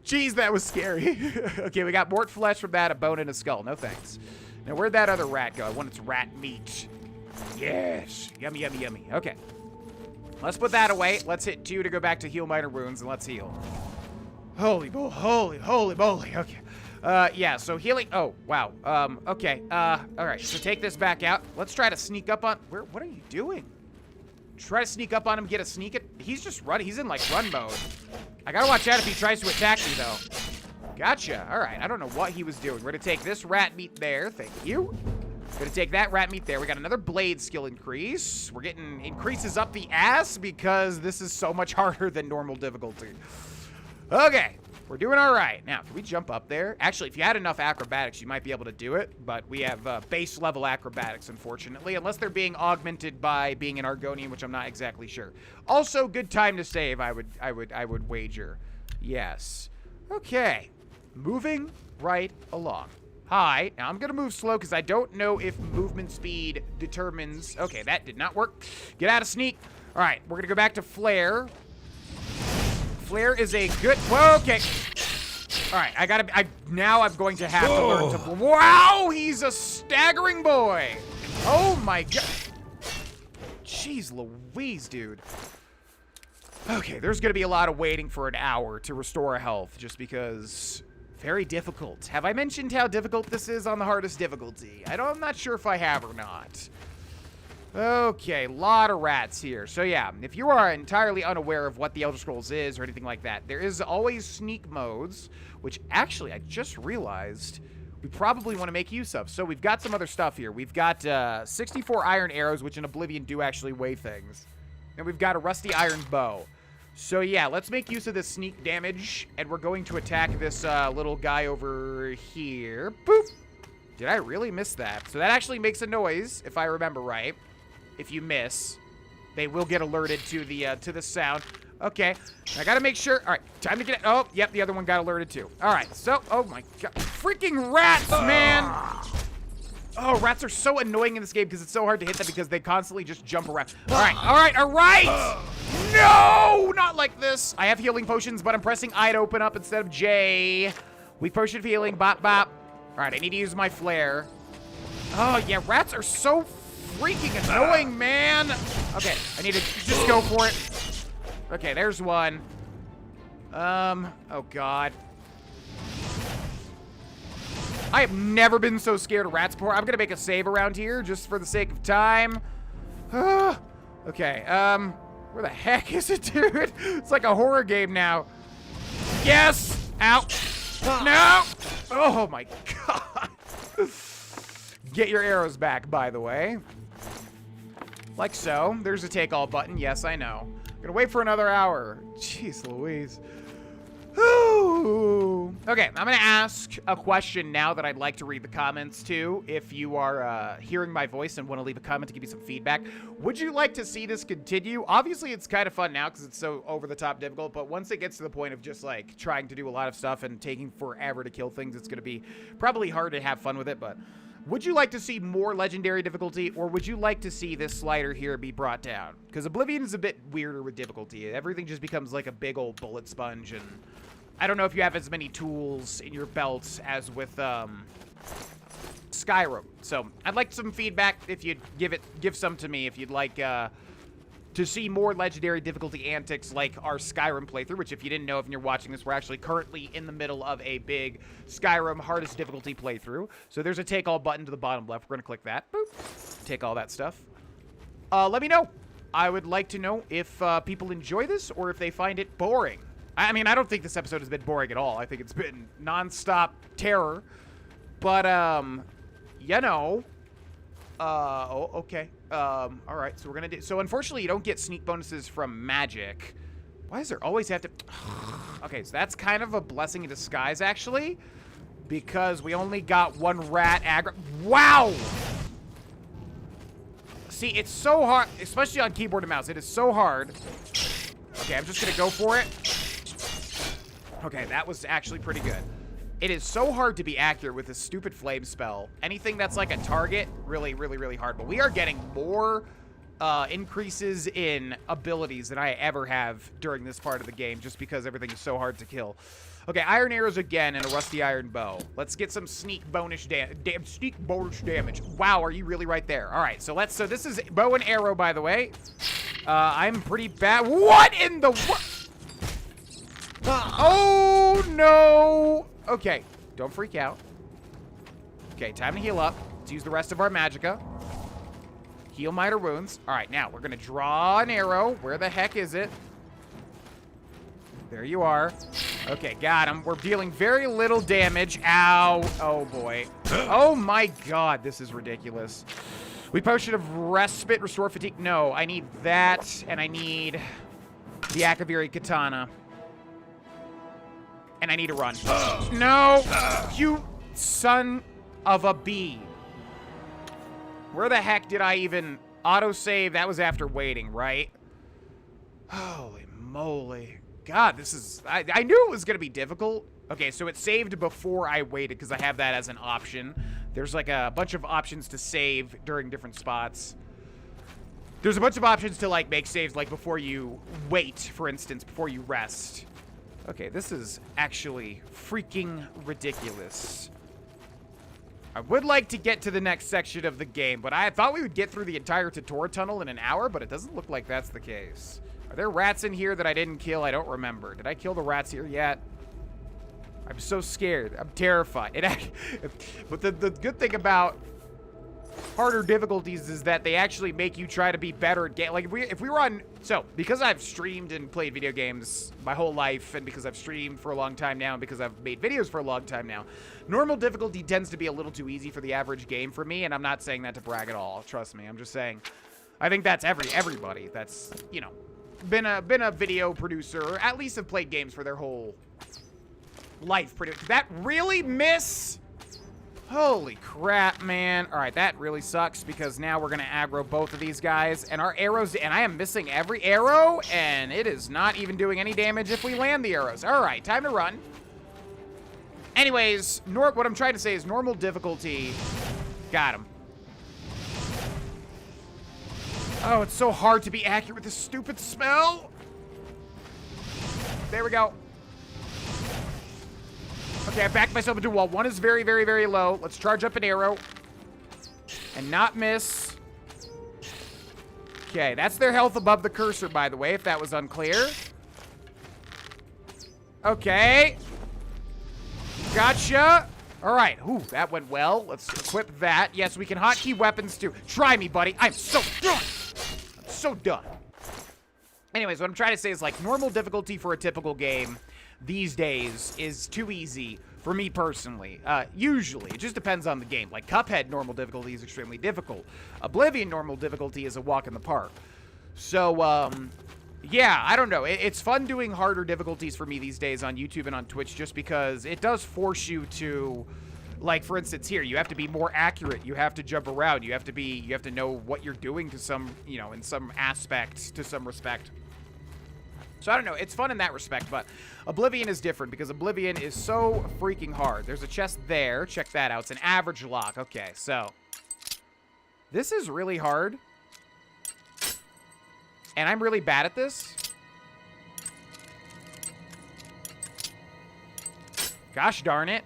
Jeez, that was scary. Okay, we got mort flesh from that, a bone and a skull. No thanks. Now, where'd that other rat go? I want its rat meat. Yes. Yummy, yummy, yummy. Okay. Let's put that away. Let's hit 2 to go back to heal minor wounds, and let's heal. Holy moly. Okay. Yeah, so healing. Oh, wow. Okay. All right, so take this back out. Let's try to sneak up on... What are you doing? Try to sneak up on him, get a sneak it. He's just running. He's in, like, run mode. I gotta watch out if he tries to attack me, though. Gotcha. All right, I don't know what he was doing. We're gonna take this rat meat there. Thank you. Gonna take that rat meat there. We got another blade skill increase. We're getting increases up the ass because this is so much harder than normal difficulty. Okay. We're doing all right. Now, can we jump up there? Actually, if you had enough acrobatics, you might be able to do it, but we have base level acrobatics, unfortunately, unless they're being augmented by being an Argonian, which I'm not exactly sure. Also, good time to save, I would wager. Yes. Okay. Moving right along. Hi. Now, I'm going to move slow because I don't know if movement speed determines... Okay, that did not work. Get out of sneak. All right, we're going to go back to flare. Flare is a good... Whoa, okay. All right, now I'm going to have to learn to... Wow, he's a staggering boy. Oh, my God. Jeez Louise, dude. Okay, there's going to be a lot of waiting for an hour to restore health just because... Very difficult. Have I mentioned how difficult this is on the hardest difficulty? I'm not sure if I have or not. Okay, a lot of rats here. So yeah, if you are entirely unaware of what the Elder Scrolls is or anything like that, there is always sneak modes, which actually I just realized we probably want to make use of. So we've got some other stuff here. We've got 64 iron arrows, which in Oblivion do actually weigh things. And we've got a rusty iron bow. So yeah, let's make use of this sneak damage, and we're going to attack this little guy over here. Boop! Did I really miss that? So that actually makes a noise, if I remember right. If you miss, they will get alerted to the sound. Okay, I gotta make sure. All right, time to get it. Oh, yep, the other one got alerted too. All right, so, oh my God, freaking rats, man. Oh, rats are so annoying in this game because it's so hard to hit them because they constantly just jump around. All right. No, not like this. I have healing potions, but I'm pressing I to open up instead of J. Weak potion of healing, bop, bop. All right, I need to use my flare. Oh, yeah, rats are so freaking annoying, man. Okay, I need to just go for it. Okay, there's one. Oh God. I have never been so scared of rats before. I'm gonna make a save around here just for the sake of time. Okay, where the heck is it, dude? It's like a horror game now. Yes! Ow! No! Oh my God. Get your arrows back, by the way. Like so. There's a take all button. Yes, I know. I'm gonna wait for another hour. Jeez Louise. Ooh. Okay, I'm gonna ask a question now that I'd like to read the comments to. If you are hearing my voice and want to leave a comment to give me some feedback, would you like to see this continue? Obviously, it's kind of fun now because it's so over-the-top difficult, but once it gets to the point of just like trying to do a lot of stuff and taking forever to kill things, it's gonna be probably hard to have fun with it, but... Would you like to see more legendary difficulty, or would you like to see this slider here be brought down? Because Oblivion is a bit weirder with difficulty. Everything just becomes like a big old bullet sponge, and I don't know if you have as many tools in your belts as with Skyrim. So I'd like some feedback if you'd give some to me, if you'd like to see more legendary difficulty antics like our Skyrim playthrough, which if you didn't know, if you're watching this, we're actually currently in the middle of a big Skyrim hardest difficulty playthrough. So there's a take all button to the bottom left. We're going to click that. Boop. Take all that stuff. Let me know. I would like to know if people enjoy this or if they find it boring. I mean, I don't think this episode has been boring at all. I think it's been nonstop terror. But, you know. Oh, okay. All right, so we're gonna do... So, unfortunately, you don't get sneak bonuses from magic. Why does there always have to... Okay, so that's kind of a blessing in disguise, actually. Because we only got one rat aggro... Wow! See, it's so hard, especially on keyboard and mouse. It is so hard. Okay, I'm just gonna go for it. Okay, that was actually pretty good. It is so hard to be accurate with this stupid flame spell. Anything that's like a target, really, really, really hard. But we are getting more increases in abilities than I ever have during this part of the game, just because everything is so hard to kill. Okay, iron arrows again and a rusty iron bow. Let's get some sneak bonus damage. Wow, are you really right there? All right, so this is bow and arrow, by the way. I'm pretty bad. What in the what? Oh no. Okay, don't freak out. Okay, time to heal up. Let's use the rest of our magicka. Heal minor wounds. All right, now we're gonna draw an arrow. Where the heck is it? There you are. Okay, got him. We're dealing very little damage. Ow. Oh, boy. Oh, my God. This is ridiculous. We potion of respite, restore fatigue. No, I need that, and I need the Akaviri katana. And I need to run. No! You son of a bee. Where the heck did I even autosave? That was after waiting, right? Holy moly. God, this is... I knew it was going to be difficult. Okay, so it saved before I waited because I have that as an option. There's like a bunch of options to save during different spots. There's a bunch of options to like make saves like before you wait, for instance, before you rest. Okay, this is actually freaking ridiculous. I would like to get to the next section of the game, but I thought we would get through the entire Tutor tunnel in an hour, but it doesn't look like that's the case. Are there rats in here that I didn't kill? I don't remember. Did I kill the rats here yet? I'm so scared. I'm terrified. But the good thing about harder difficulties is that they actually make you try to be better at game. Like if we were on... So, because I've streamed and played video games my whole life, and because I've streamed for a long time now, and because I've made videos for a long time now, normal difficulty tends to be a little too easy for the average game for me, and I'm not saying that to brag at all. Trust me. I'm just saying... I think that's everybody that's, you know... been a video producer, or at least have played games for their whole life. That really miss? Holy crap, man. All right, that really sucks because now we're gonna aggro both of these guys, and our arrows, and I am missing every arrow, and it is not even doing any damage if we land the arrows. All right, time to run. Anyways, what I'm trying to say is normal difficulty. Got him. Oh, it's so hard to be accurate with this stupid spell. There we go. Okay, I backed myself into a wall. One is very, very, very low. Let's charge up an arrow. And not miss. Okay, that's their health above the cursor, by the way, if that was unclear. Okay. Gotcha. All right. Ooh, that went well. Let's equip that. Yes, we can hotkey weapons, too. Try me, buddy. I'm so done. I'm so done. Anyways, what I'm trying to say is, like, normal difficulty for a typical game these days is too easy for me personally. Usually. It just depends on the game. Like, Cuphead normal difficulty is extremely difficult. Oblivion normal difficulty is a walk in the park. So, yeah, I don't know. It's fun doing harder difficulties for me these days on YouTube and on Twitch just because it does force you to, like, for instance, here, you have to be more accurate. You have to jump around. You have to know what you're doing to some, you know, in some aspect, to some respect. So, I don't know. It's fun in that respect, but Oblivion is different because Oblivion is so freaking hard. There's a chest there. Check that out. It's an average lock. Okay, so this is really hard. And I'm really bad at this. Gosh darn it.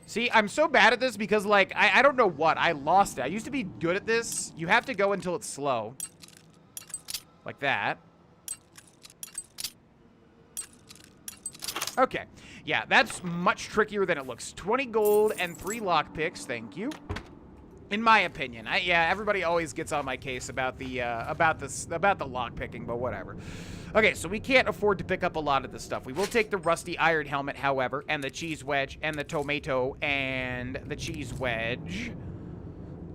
See, I'm so bad at this because, like, I don't know what. I lost it. I used to be good at this. You have to go until it's slow. Like that. Okay. Yeah, that's much trickier than it looks. 20 gold and 3 lockpicks. Thank you. In my opinion. Yeah, everybody always gets on my case about the lockpicking, but whatever. Okay, so we can't afford to pick up a lot of this stuff. We will take the rusty iron helmet, however, and the cheese wedge, and the tomato, and the cheese wedge.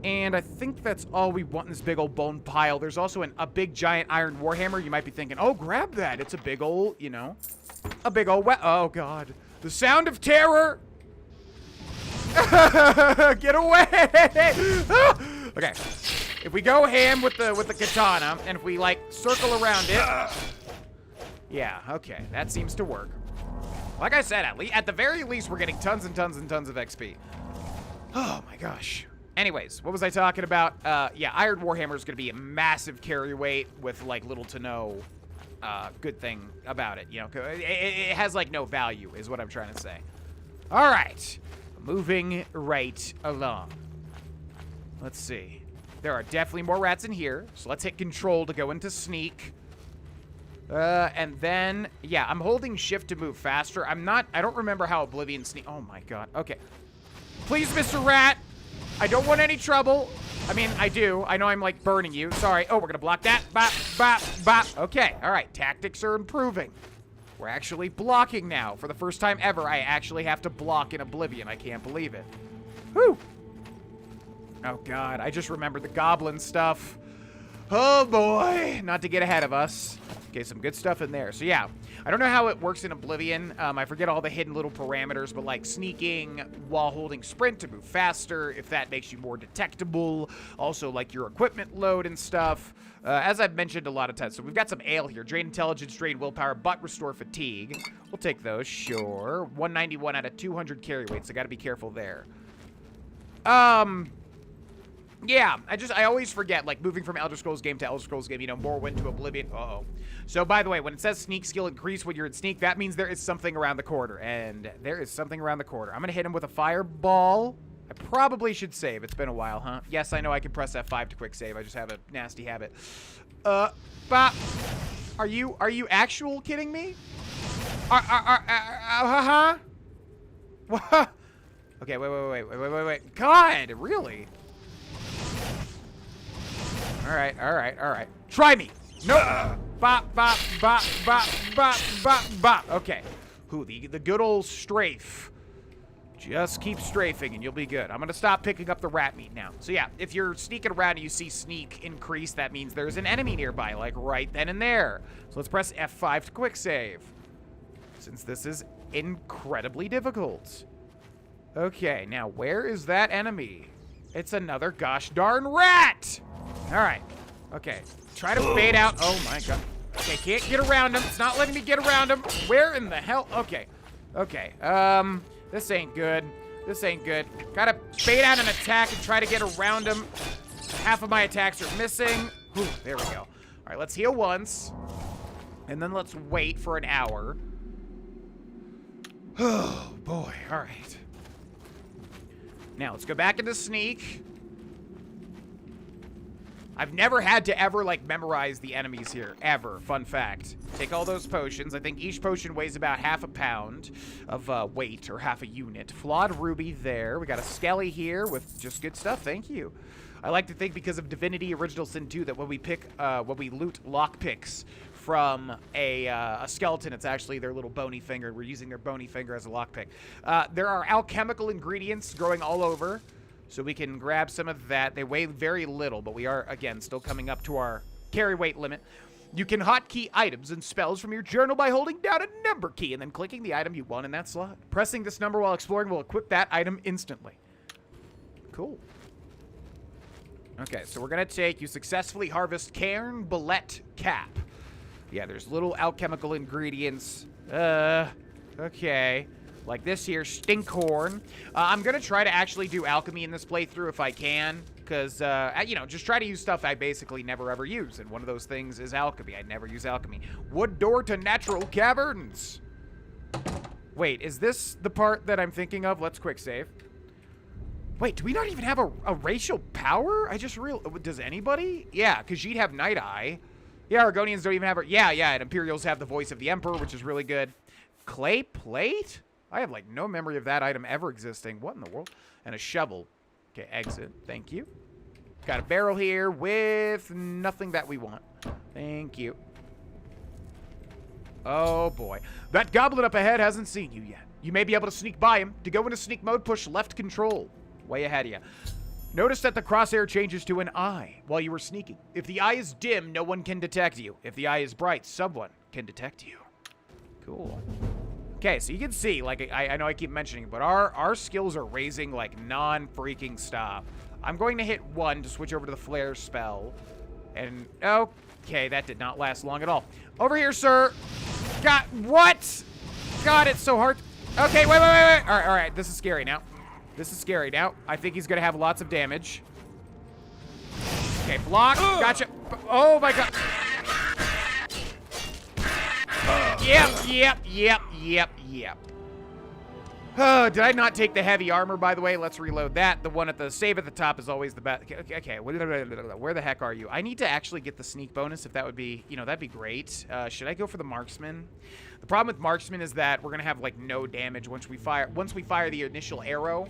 And I think that's all we want in this big old bone pile. There's also a big giant iron warhammer. You might be thinking, oh, grab that. It's a big old, you know, a big old oh, God. The sound of terror. Get away. Okay. If we go ham with the katana, and if we, like, circle around it. Yeah, okay. That seems to work. Like I said, at the very least, we're getting tons and tons and tons of XP. Oh, my gosh. Anyways, what was I talking about? Yeah, Iron Warhammer is going to be a massive carry weight with, like, little to no good thing about it. You know, it has, like, no value is what I'm trying to say. All right. Moving right along. Let's see. There are definitely more rats in here, so let's hit control to go into sneak. And then, yeah, I'm holding shift to move faster. I don't remember how Oblivion sneak. Oh my God. Okay. Please, Mr. Rat. I don't want any trouble. I mean, I do. I know I'm, like, burning you. Sorry. Oh, we're gonna block that. Bop, bop, bop. Okay. All right. Tactics are improving. We're actually blocking now. For the first time ever, I actually have to block in Oblivion. I can't believe it. Whew. Oh, God. I just remembered the goblin stuff. Oh, boy. Not to get ahead of us. Okay, some good stuff in there. So, yeah. I don't know how it works in Oblivion. I forget all the hidden little parameters, but, like, sneaking while holding sprint to move faster, if that makes you more detectable. Also, like, your equipment load and stuff. As I've mentioned a lot of times. So, we've got some ale here. Drain intelligence, drain willpower, but restore fatigue. We'll take those, sure. 191 out of 200 carry weight, so I gotta be careful there. Yeah, I always forget, like, moving from Elder Scrolls game to Elder Scrolls game, you know, Morrowind to Oblivion. Uh-oh. So, by the way, when it says sneak skill increase when you're in sneak, that means there is something around the corner. And there is something around the corner. I'm going to hit him with a fireball. I probably should save. It's been a while, huh? Yes, I know I can press F5 to quick save. I just have a nasty habit. Bop. Are you actual kidding me? Huh? What? Okay, wait. God, really? All right. Try me. No. Bop, bop, bop, bop, bop, bop, bop. Okay. Ooh, the good old strafe. Just keep strafing and you'll be good. I'm going to stop picking up the rat meat now. So yeah, if you're sneaking around and you see sneak increase, that means there's an enemy nearby, like right then and there. So let's press F5 to quick save. Since this is incredibly difficult. Okay, now where is that enemy? It's another gosh darn rat! Alright. Okay. Try to fade out. Oh my God. Okay, can't get around him. It's not letting me get around him. Where in the hell? Okay. Okay. This ain't good. This ain't good. Gotta fade out an attack and try to get around him. Half of my attacks are missing. Whew, there we go. All right, let's heal once. And then let's wait for an hour. Oh, boy. All right. Now, let's go back into sneak. I've never had to ever, like, memorize the enemies here, ever. Fun fact. Take all those potions. I think each potion weighs about half a pound of weight, or half a unit. Flawed ruby there. We got a skelly here with just good stuff. Thank you. I like to think because of Divinity Original Sin 2 that when we loot lockpicks from a skeleton, it's actually their little bony finger. We're using their bony finger as a lockpick. There are alchemical ingredients growing all over. So we can grab some of that. They weigh very little, but we are, again, still coming up to our carry weight limit. You can hotkey items and spells from your journal by holding down a number key and then clicking the item you want in that slot. Pressing this number while exploring will equip that item instantly. Cool. Okay, so we're going to take, you successfully harvest Cairn Bullet Cap. Yeah, there's little alchemical ingredients. Okay. Like this here, Stinkhorn. I'm going to try to actually do alchemy in this playthrough if I can. Because, you know, just try to use stuff I basically never ever use. And one of those things is alchemy. I never use alchemy. Wood door to natural caverns. Wait, is this the part that I'm thinking of? Let's quick save. Wait, do we not even have a racial power? I just realized. Does anybody? Yeah, because you'd have Night Eye. Yeah, Argonians don't even have... Yeah, and Imperials have the voice of the Emperor, which is really good. Clay plate? I have, like, no memory of that item ever existing. What in the world? And a shovel. Okay, exit. Thank you. Got a barrel here with nothing that we want. Thank you. Oh, boy. That goblin up ahead hasn't seen you yet. You may be able to sneak by him. To go into sneak mode, push left control. Way ahead of you. Notice that the crosshair changes to an eye while you were sneaking. If the eye is dim, no one can detect you. If the eye is bright, someone can detect you. Cool. Okay, so you can see, like, I know I keep mentioning it, but our skills are raising, like, non-freaking stop. I'm going to hit 1 to switch over to the flare spell. And, okay, that did not last long at all. Over here, sir. God, what? God, it's so hard. Okay, wait. All right, this is scary now. This is scary now. I think he's going to have lots of damage. Okay, block. Gotcha. Oh, my God. Yep. Oh, did I not take the heavy armor, by the way? Let's reload that. The one at the save at the top is always the best. Okay, where the heck are you? I need to actually get the sneak bonus if that would be, that'd be great. Should I go for the marksman? The problem with marksman is that we're going to have, like, no damage once we fire the initial arrow.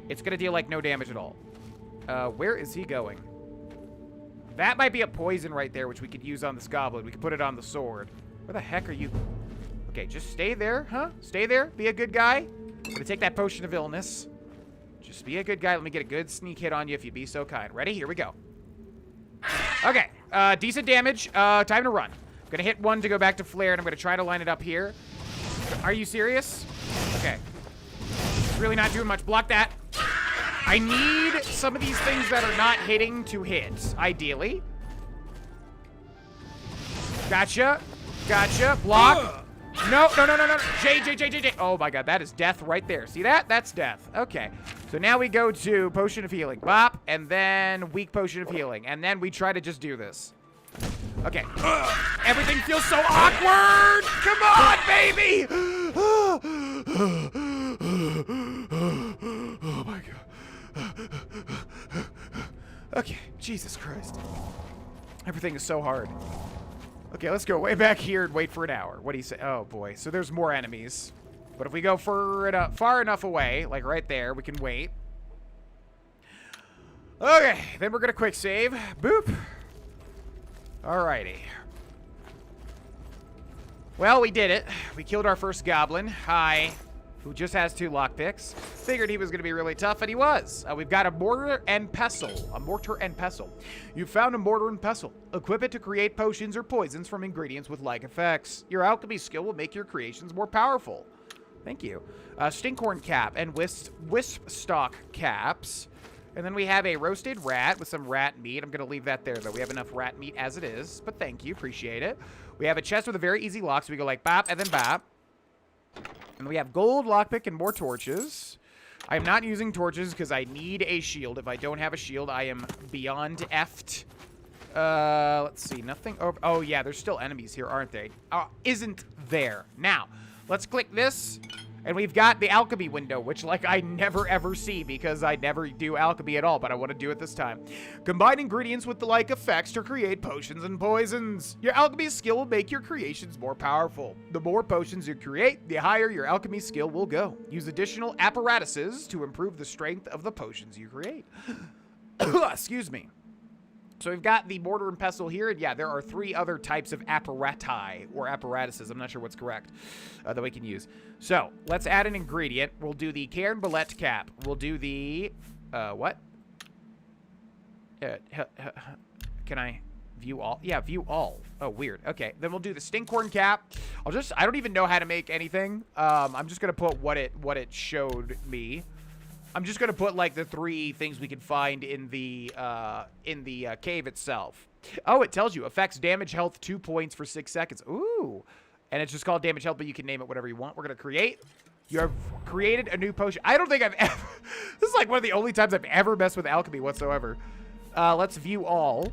It's going to deal, like, no damage at all. Where is he going? That might be a poison right there, which we could use on this goblin. We could put it on the sword. Where the heck are you? Okay, just stay there, huh? Stay there. Be a good guy. I'm gonna take that potion of illness. Just be a good guy. Let me get a good sneak hit on you if you'd be so kind. Ready? Here we go. Okay, decent damage. Time to run. I'm gonna hit 1 to go back to flare, and I'm gonna try to line it up here. Are you serious? Okay. Really not doing much. Block that. I need some of these things that are not hitting to hit, ideally. Gotcha. Block. No. J. Oh my God, that is death right there. See that? That's death. Okay. So now we go to potion of healing. Bop. And then weak potion of healing. And then we try to just do this. Okay. Everything feels so awkward. Come on, baby. Oh my God. Okay. Jesus Christ. Everything is so hard. Okay, let's go way back here and wait for an hour. What do you say? Oh, boy. So there's more enemies. But if we go far enough away, like right there, we can wait. Okay, then we're going to quick save. Boop. Alrighty. Well, we did it. We killed our first goblin. Hi. Who just has 2 lockpicks. Figured he was going to be really tough, and he was. We've got a mortar and pestle. A mortar and pestle. You found a mortar and pestle. Equip it to create potions or poisons from ingredients with like effects. Your alchemy skill will make your creations more powerful. Thank you. Stinkhorn cap and wisp stalk caps. And then we have a roasted rat with some rat meat. I'm going to leave that there, though. We have enough rat meat as it is, but thank you. Appreciate it. We have a chest with a very easy lock, so we go like bop and then bop. And we have gold, lockpick, and more torches. I am not using torches because I need a shield. If I don't have a shield, I am beyond effed. Let's see. Nothing. Oh, yeah. There's still enemies here, aren't they? Isn't there? Now, let's click this. And we've got the alchemy window, which, like, I never, ever see because I never do alchemy at all, but I want to do it this time. Combine ingredients with the like effects to create potions and poisons. Your alchemy skill will make your creations more powerful. The more potions you create, the higher your alchemy skill will go. Use additional apparatuses to improve the strength of the potions you create. Excuse me. So we've got the mortar and pestle here, and yeah, there are 3 other types of apparati, or apparatuses, I'm not sure what's correct, that we can use. So, let's add an ingredient. We'll do the Cairn Ballet cap. We'll do the, what? Can I view all? Yeah, view all. Oh, weird. Okay, then we'll do the Stinkhorn cap. I don't even know how to make anything. I'm just gonna put what it showed me. I'm just gonna put like the 3 things we can find in the cave itself. Oh, it tells you affects damage health 2 points for 6 seconds. Ooh, and it's just called damage health, but you can name it whatever you want. We're gonna create. You have created a new potion. I don't think I've ever. This is like one of the only times I've ever messed with alchemy whatsoever. Let's view all.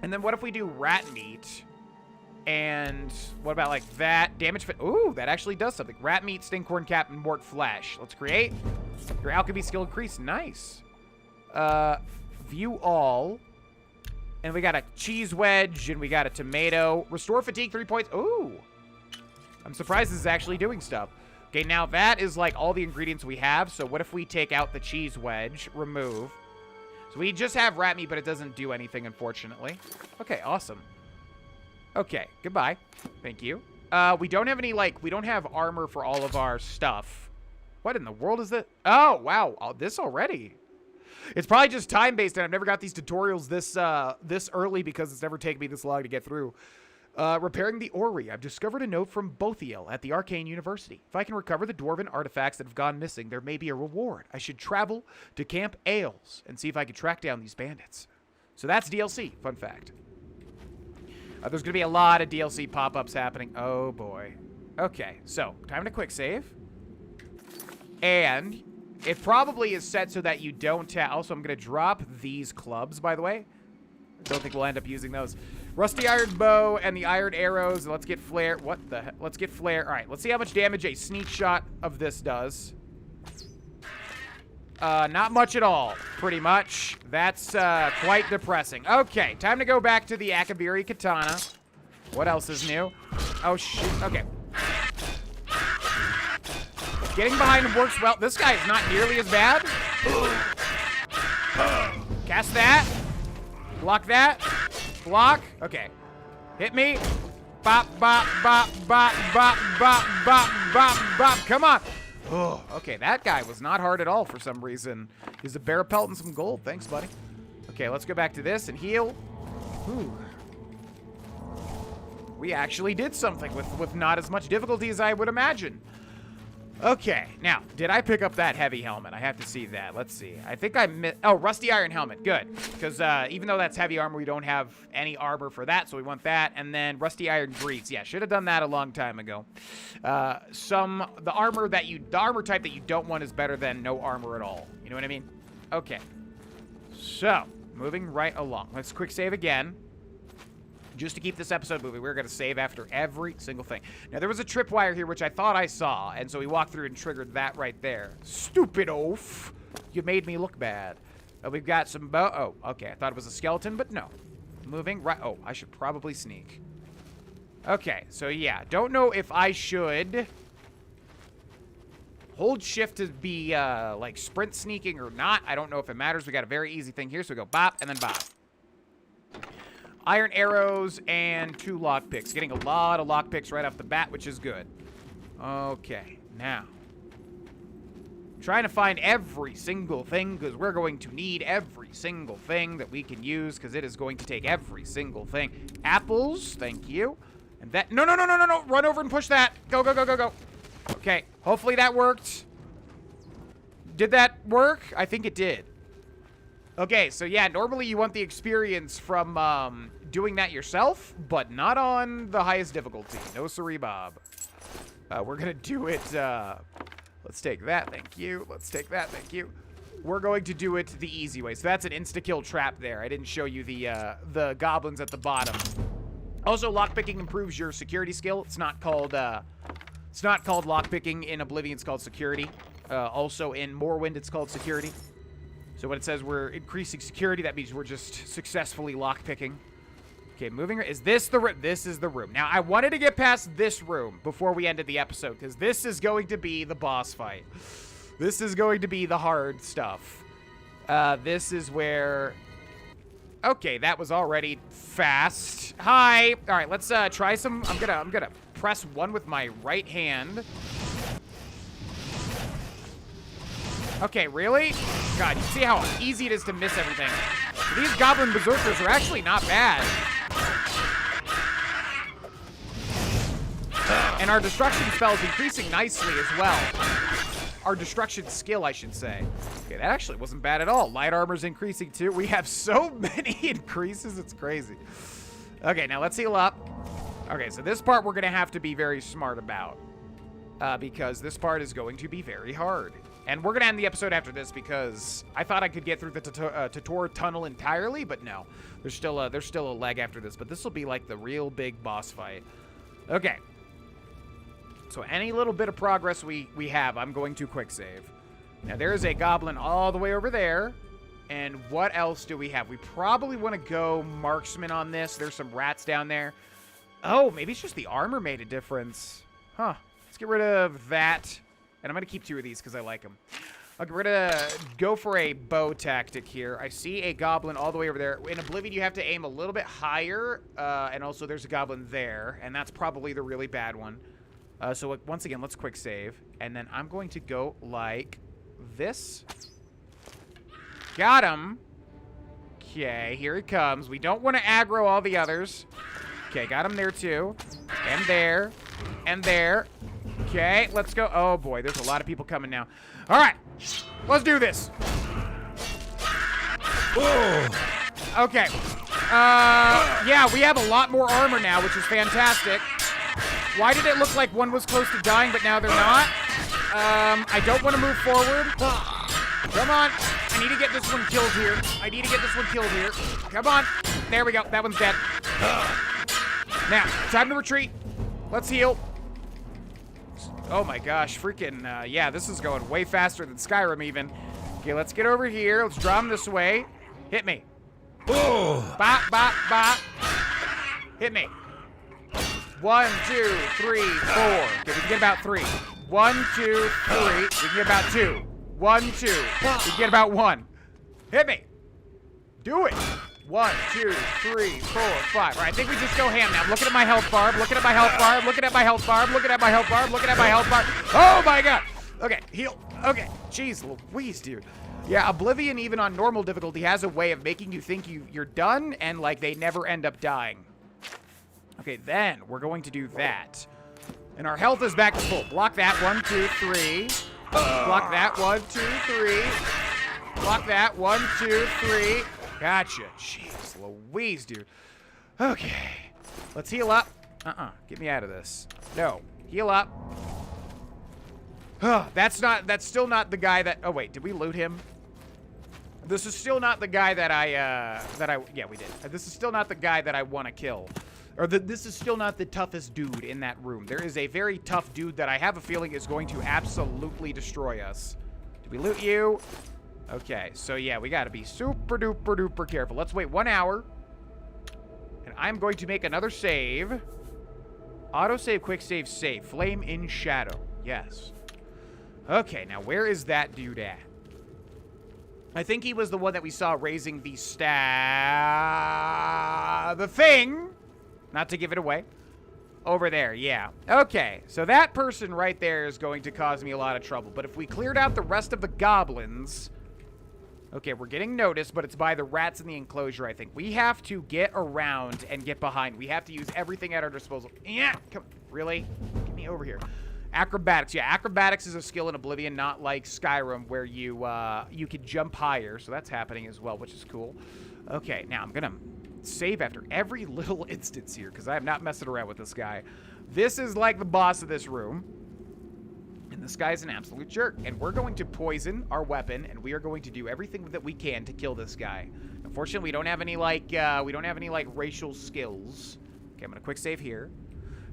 And then what if we do rat meat? And what about like that? Damage fit. Ooh, that actually does something. Rat meat, stinkhorn cap, and mort flesh. Let's create. Your alchemy skill increase. Nice. View all. And we got a cheese wedge, and we got a tomato. Restore fatigue 3 points. Ooh. I'm surprised this is actually doing stuff. Okay, now that is like all the ingredients we have. So what if we take out the cheese wedge, remove. So we just have rat meat, but it doesn't do anything, unfortunately. Okay, awesome. Okay, goodbye. Thank you. We don't have any, like, we don't have armor for all of our stuff. What in the world is that? Oh, wow. Oh, this already. It's probably just time-based, and I've never got these tutorials this early because it's never taken me this long to get through. Repairing the Ori. I've discovered a note from Bothiel at the Arcane University. If I can recover the dwarven artifacts that have gone missing, there may be a reward. I should travel to Camp Ailes and see if I can track down these bandits. So that's DLC. Fun fact. There's going to be a lot of DLC pop-ups happening. Oh, boy. Okay, so time to quick save. And it probably is set so that you don't... Also, I'm going to drop these clubs, by the way. Don't think we'll end up using those. Rusty iron bow and the iron arrows. Let's get flare. What the heck? Let's get flare. All right, let's see how much damage a sneak shot of this does. Not much at all, pretty much. That's quite depressing. Okay, time to go back to the Akabiri katana. What else is new? Oh, shoot. Okay. Getting behind him works well. This guy is not nearly as bad. Cast that. Block that. Block. Okay. Hit me. Bop, bop, bop, bop, bop, bop, bop, bop, bop. Come on. Oh, okay, that guy was not hard at all for some reason. He's a bear pelt and some gold. Thanks, buddy. Okay, let's go back to this and heal. Ooh. We actually did something with not as much difficulty as I would imagine. Okay, now, did I pick up that heavy helmet? I have to see that. Let's see. I think I missed... Oh, rusty iron helmet. Good. Because even though that's heavy armor, we don't have any armor for that, so we want that. And then rusty iron grease. Yeah, should have done that a long time ago. The armor type that you don't want is better than no armor at all. You know what I mean? Okay. So, moving right along. Let's quick save again. Just to keep this episode moving, we're going to save after every single thing. Now, there was a tripwire here, which I thought I saw, and so we walked through and triggered that right there. Stupid oaf. You made me look bad. We've got some bow. Oh, okay. I thought it was a skeleton, but no. Moving right. Oh, I should probably sneak. Okay, so yeah. Don't know if I should hold shift to be, like, sprint sneaking or not. I don't know if it matters. We got a very easy thing here, so we go bop and then bop. Iron arrows and 2 lockpicks. Getting a lot of lockpicks right off the bat, which is good. Okay, now. Trying to find every single thing, because we're going to need every single thing that we can use, because it is going to take every single thing. Apples, thank you. And that... No. Run over and push that. Go. Okay, hopefully that worked. Did that work? I think it did. Okay, so yeah, normally you want the experience from doing that yourself, but not on the highest difficulty. No siree, Bob. We're going to do it, let's take that, thank you. Let's take that, thank you. We're going to do it the easy way. So that's an insta-kill trap there. I didn't show you the goblins at the bottom. Also, lockpicking improves your security skill. It's not called lockpicking in Oblivion, it's called security. Also in Morrowind, it's called security. So when it says we're increasing security, that means we're just successfully lockpicking. Okay, moving. Is this the room? This is the room. Now, I wanted to get past this room before we ended the episode, because this is going to be the boss fight. This is going to be the hard stuff. This is where... Okay, that was already fast. Hi. All right, let's try some... I'm gonna press 1 with my right hand. Okay, really? God, you see how easy it is to miss everything. These goblin berserkers are actually not bad. And our destruction spell is increasing nicely as well. Our destruction skill, I should say. Okay, that actually wasn't bad at all. Light armor's increasing too. We have so many increases, it's crazy. Okay, now let's heal up. Okay, so this part we're going to have to be very smart about. Because this part is going to be very hard. And we're going to end the episode after this because I thought I could get through the Tator tunnel entirely, but no. There's still a leg after this, but this will be like the real big boss fight. Okay. So any little bit of progress we have, I'm going to quick save. Now, there is a goblin all the way over there. And what else do we have? We probably want to go marksman on this. There's some rats down there. Oh, maybe it's just the armor made a difference. Huh. Let's get rid of that. And I'm going to keep 2 of these because I like them. I'll get rid of... Go for a bow tactic here. I see a goblin all the way over there. In Oblivion, you have to aim a little bit higher. And also, there's a goblin there. And that's probably the really bad one. So, once again, let's quick save. And then I'm going to go like this. Got him. Okay, here he comes. We don't want to aggro all the others. Okay, got him there too. And there. And there. Okay, let's go. Oh boy, there's a lot of people coming now. All right, let's do this. Okay. Yeah, we have a lot more armor now, which is fantastic. Why did it look like one was close to dying, but now they're not? I don't want to move forward. Come on. I need to get this one killed here. I need to get this one killed here. Come on. There we go. That one's dead. Now, time to retreat. Let's heal. Oh my gosh. Freaking, yeah, this is going way faster than Skyrim even. Okay, let's get over here. Let's draw him this way. Hit me. Bop, bop, bop. Hit me. 1, 2, 3, 4. Okay, we can get about 3. 1, 2, 3. We can get about 2. 1, 2. We can get about 1. Hit me. Do it. 1, 2, 3, 4, 5. All right, I think we just go ham now. I'm looking at my health bar. I'm looking at my health bar. I'm looking at my health bar. I'm looking at my health bar. I'm looking at my health bar. Oh my god. Okay, heal. Okay. Jeez Louise, dude. Yeah, Oblivion, even on normal difficulty, has a way of making you think you're done and, like, they never end up dying. Okay, then we're going to do that. And our health is back to full. Block that. 1, 2, 3. Block that. 1, 2, 3. Block that. 1, 2, 3. Gotcha. Jeez Louise, dude. Okay. Let's heal up. Get me out of this. No. Heal up. That's still not the guy that... Oh, wait. Did we loot him? This is still not the guy that yeah, we did. This is still not the guy that I want to kill. Or this is still not the toughest dude in that room. There is a very tough dude that I have a feeling is going to absolutely destroy us. Did we loot you? Okay, so yeah, we gotta be super duper duper careful. Let's wait 1 hour. And I'm going to make another save. Autosave, quick save, save. Flame in shadow. Yes. Okay, now where is that dude at? I think he was the one that we saw raising the the thing. Not to give it away. Over there, yeah. Okay, so that person right there is going to cause me a lot of trouble. But if we cleared out the rest of the goblins... Okay, we're getting noticed, but it's by the rats in the enclosure, I think. We have to get around and get behind. We have to use everything at our disposal. Yeah, come on. Really? Get me over here. Acrobatics. Yeah, acrobatics is a skill in Oblivion, not like Skyrim, where you can jump higher. So that's happening as well, which is cool. Okay, now I'm going to save after every little instance here, because I am not messing around with this guy. This is like the boss of this room. And this guy's an absolute jerk. And we're going to poison our weapon, and we are going to do everything that we can to kill this guy. Unfortunately, we don't have any like racial skills. Okay, I'm gonna quick save here.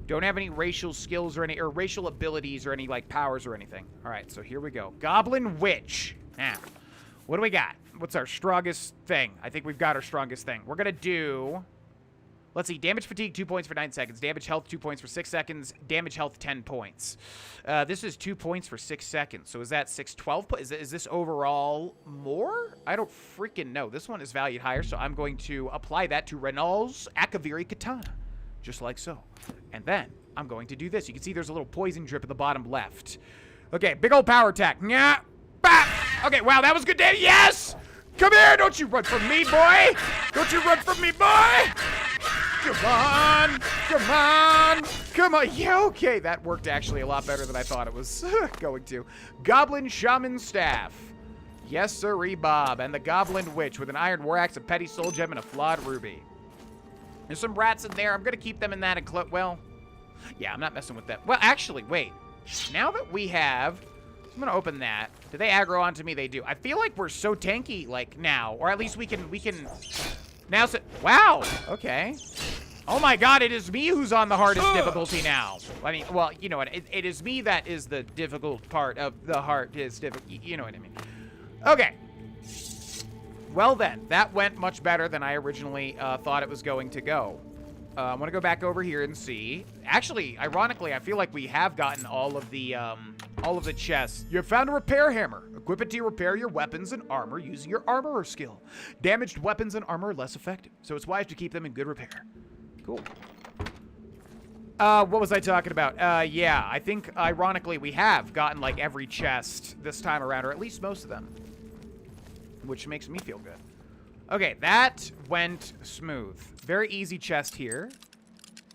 Don't have any racial skills or racial abilities or any like powers or anything. All right, so here we go. Goblin Witch. Now, what do we got? What's our strongest thing? I think we've got our strongest thing. We're gonna do... Let's see, damage fatigue, 2 points for 9 seconds. Damage health, 2 points for 6 seconds. Damage health, 10 points. This is 2 points for 6 seconds. So is that 12 points? Is this overall more? I don't freaking know. This one is valued higher, so I'm going to apply that to Renal's Akaviri Katana. Just like so. And then I'm going to do this. You can see there's a little poison drip at the bottom left. Okay, big old power attack. Nya, bah! Okay, wow, that was good damage. Yes! Come here! Don't you run from me, boy! Don't you run from me, boy! Come on! Come on! Come on! Yeah, okay. That worked actually a lot better than I thought it was going to. Goblin Shaman Staff. Yes, sirree, Bob. And the Goblin Witch with an Iron War Axe, a Petty Soul Gem, and a Flawed Ruby. There's some rats in there. I'm going to keep them in that well, yeah, I'm not messing with that. Well, actually, wait. Now that we have... I'm going to open that. Do they aggro onto me? They do. I feel like we're so tanky, like, now. Or at least we can... Now, wow. Okay. Oh my god, it is me who's on the hardest difficulty now. I mean, well, you know what? It is me that is the difficult part of the hardest difficulty. You know what I mean. Okay. Well then, that went much better than I originally thought it was going to go. I want to go back over here and see. Actually, ironically, I feel like we have gotten all of the chests. You have found a repair hammer. Equip it to repair your weapons and armor using your armorer skill. Damaged weapons and armor are less effective, so it's wise to keep them in good repair. Cool. What was I talking about? Yeah, I think, ironically, we have gotten, like, every chest this time around, or at least most of them, which makes me feel good. Okay, that went smooth. Very easy chest here.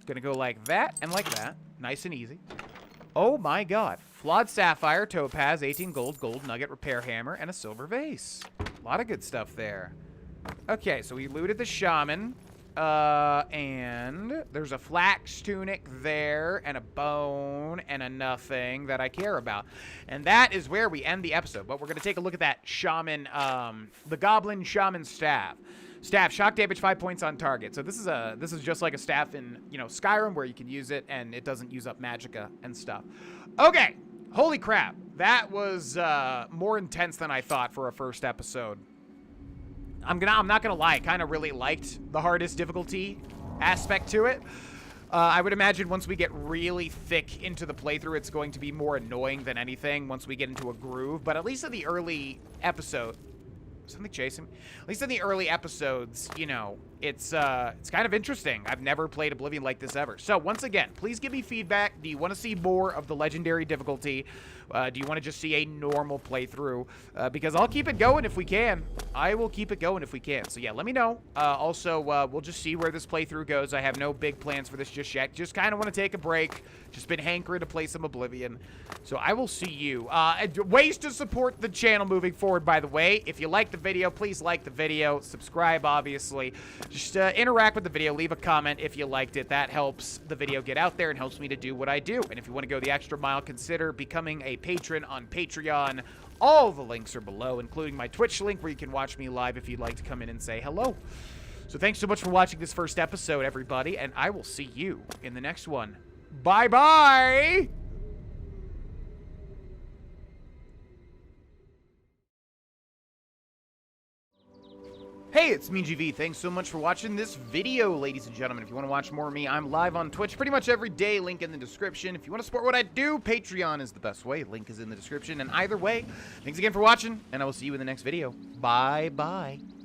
Gonna go like that and like that. Nice and easy. Oh my god. Flawed sapphire, topaz, 18 gold, gold nugget, repair hammer, and a silver vase. A lot of good stuff there. Okay, so we looted the shaman. And there's a flax tunic there, and a bone, and a nothing that I care about. And that is where we end the episode. But we're going to take a look at that shaman, the goblin shaman staff. Staff, shock damage 5 points on target. So this is just like a staff in, you know, Skyrim, where you can use it, and it doesn't use up magicka and stuff. Okay, holy crap. That was more intense than I thought for a first episode. I'm not gonna lie, I kind of really liked the hardest difficulty aspect to it. I would imagine once we get really thick into the playthrough, it's going to be more annoying than anything once we get into a groove. But at least in the early episode, something chasing me. At least in the early episodes, you know, it's kind of interesting. I've never played Oblivion like this ever. So once again, please give me feedback. Do you want to see more of the legendary difficulty? Do you want to just see a normal playthrough? Because I'll keep it going if we can. I will keep it going if we can. So yeah, let me know. Also, we'll just see where this playthrough goes. I have no big plans for this just yet. Just kind of want to take a break. Just been hankering to play some Oblivion. So I will see you. Ways to support the channel moving forward, by the way. If you like the video, please like the video. Subscribe, obviously. Just interact with the video. Leave a comment if you liked it. That helps the video get out there and helps me to do what I do. And if you want to go the extra mile, consider becoming a patron on Patreon. All the links are below, including my Twitch link where you can watch me live if you'd like to come in and say hello. So thanks so much for watching this first episode, everybody, and I will see you in the next one. Bye-bye! Hey, it's me, GV. Thanks so much for watching this video, ladies and gentlemen. If you want to watch more of me, I'm live on Twitch pretty much every day. Link in the description. If you want to support what I do, Patreon is the best way. Link is in the description. And either way, thanks again for watching, and I will see you in the next video. Bye-bye.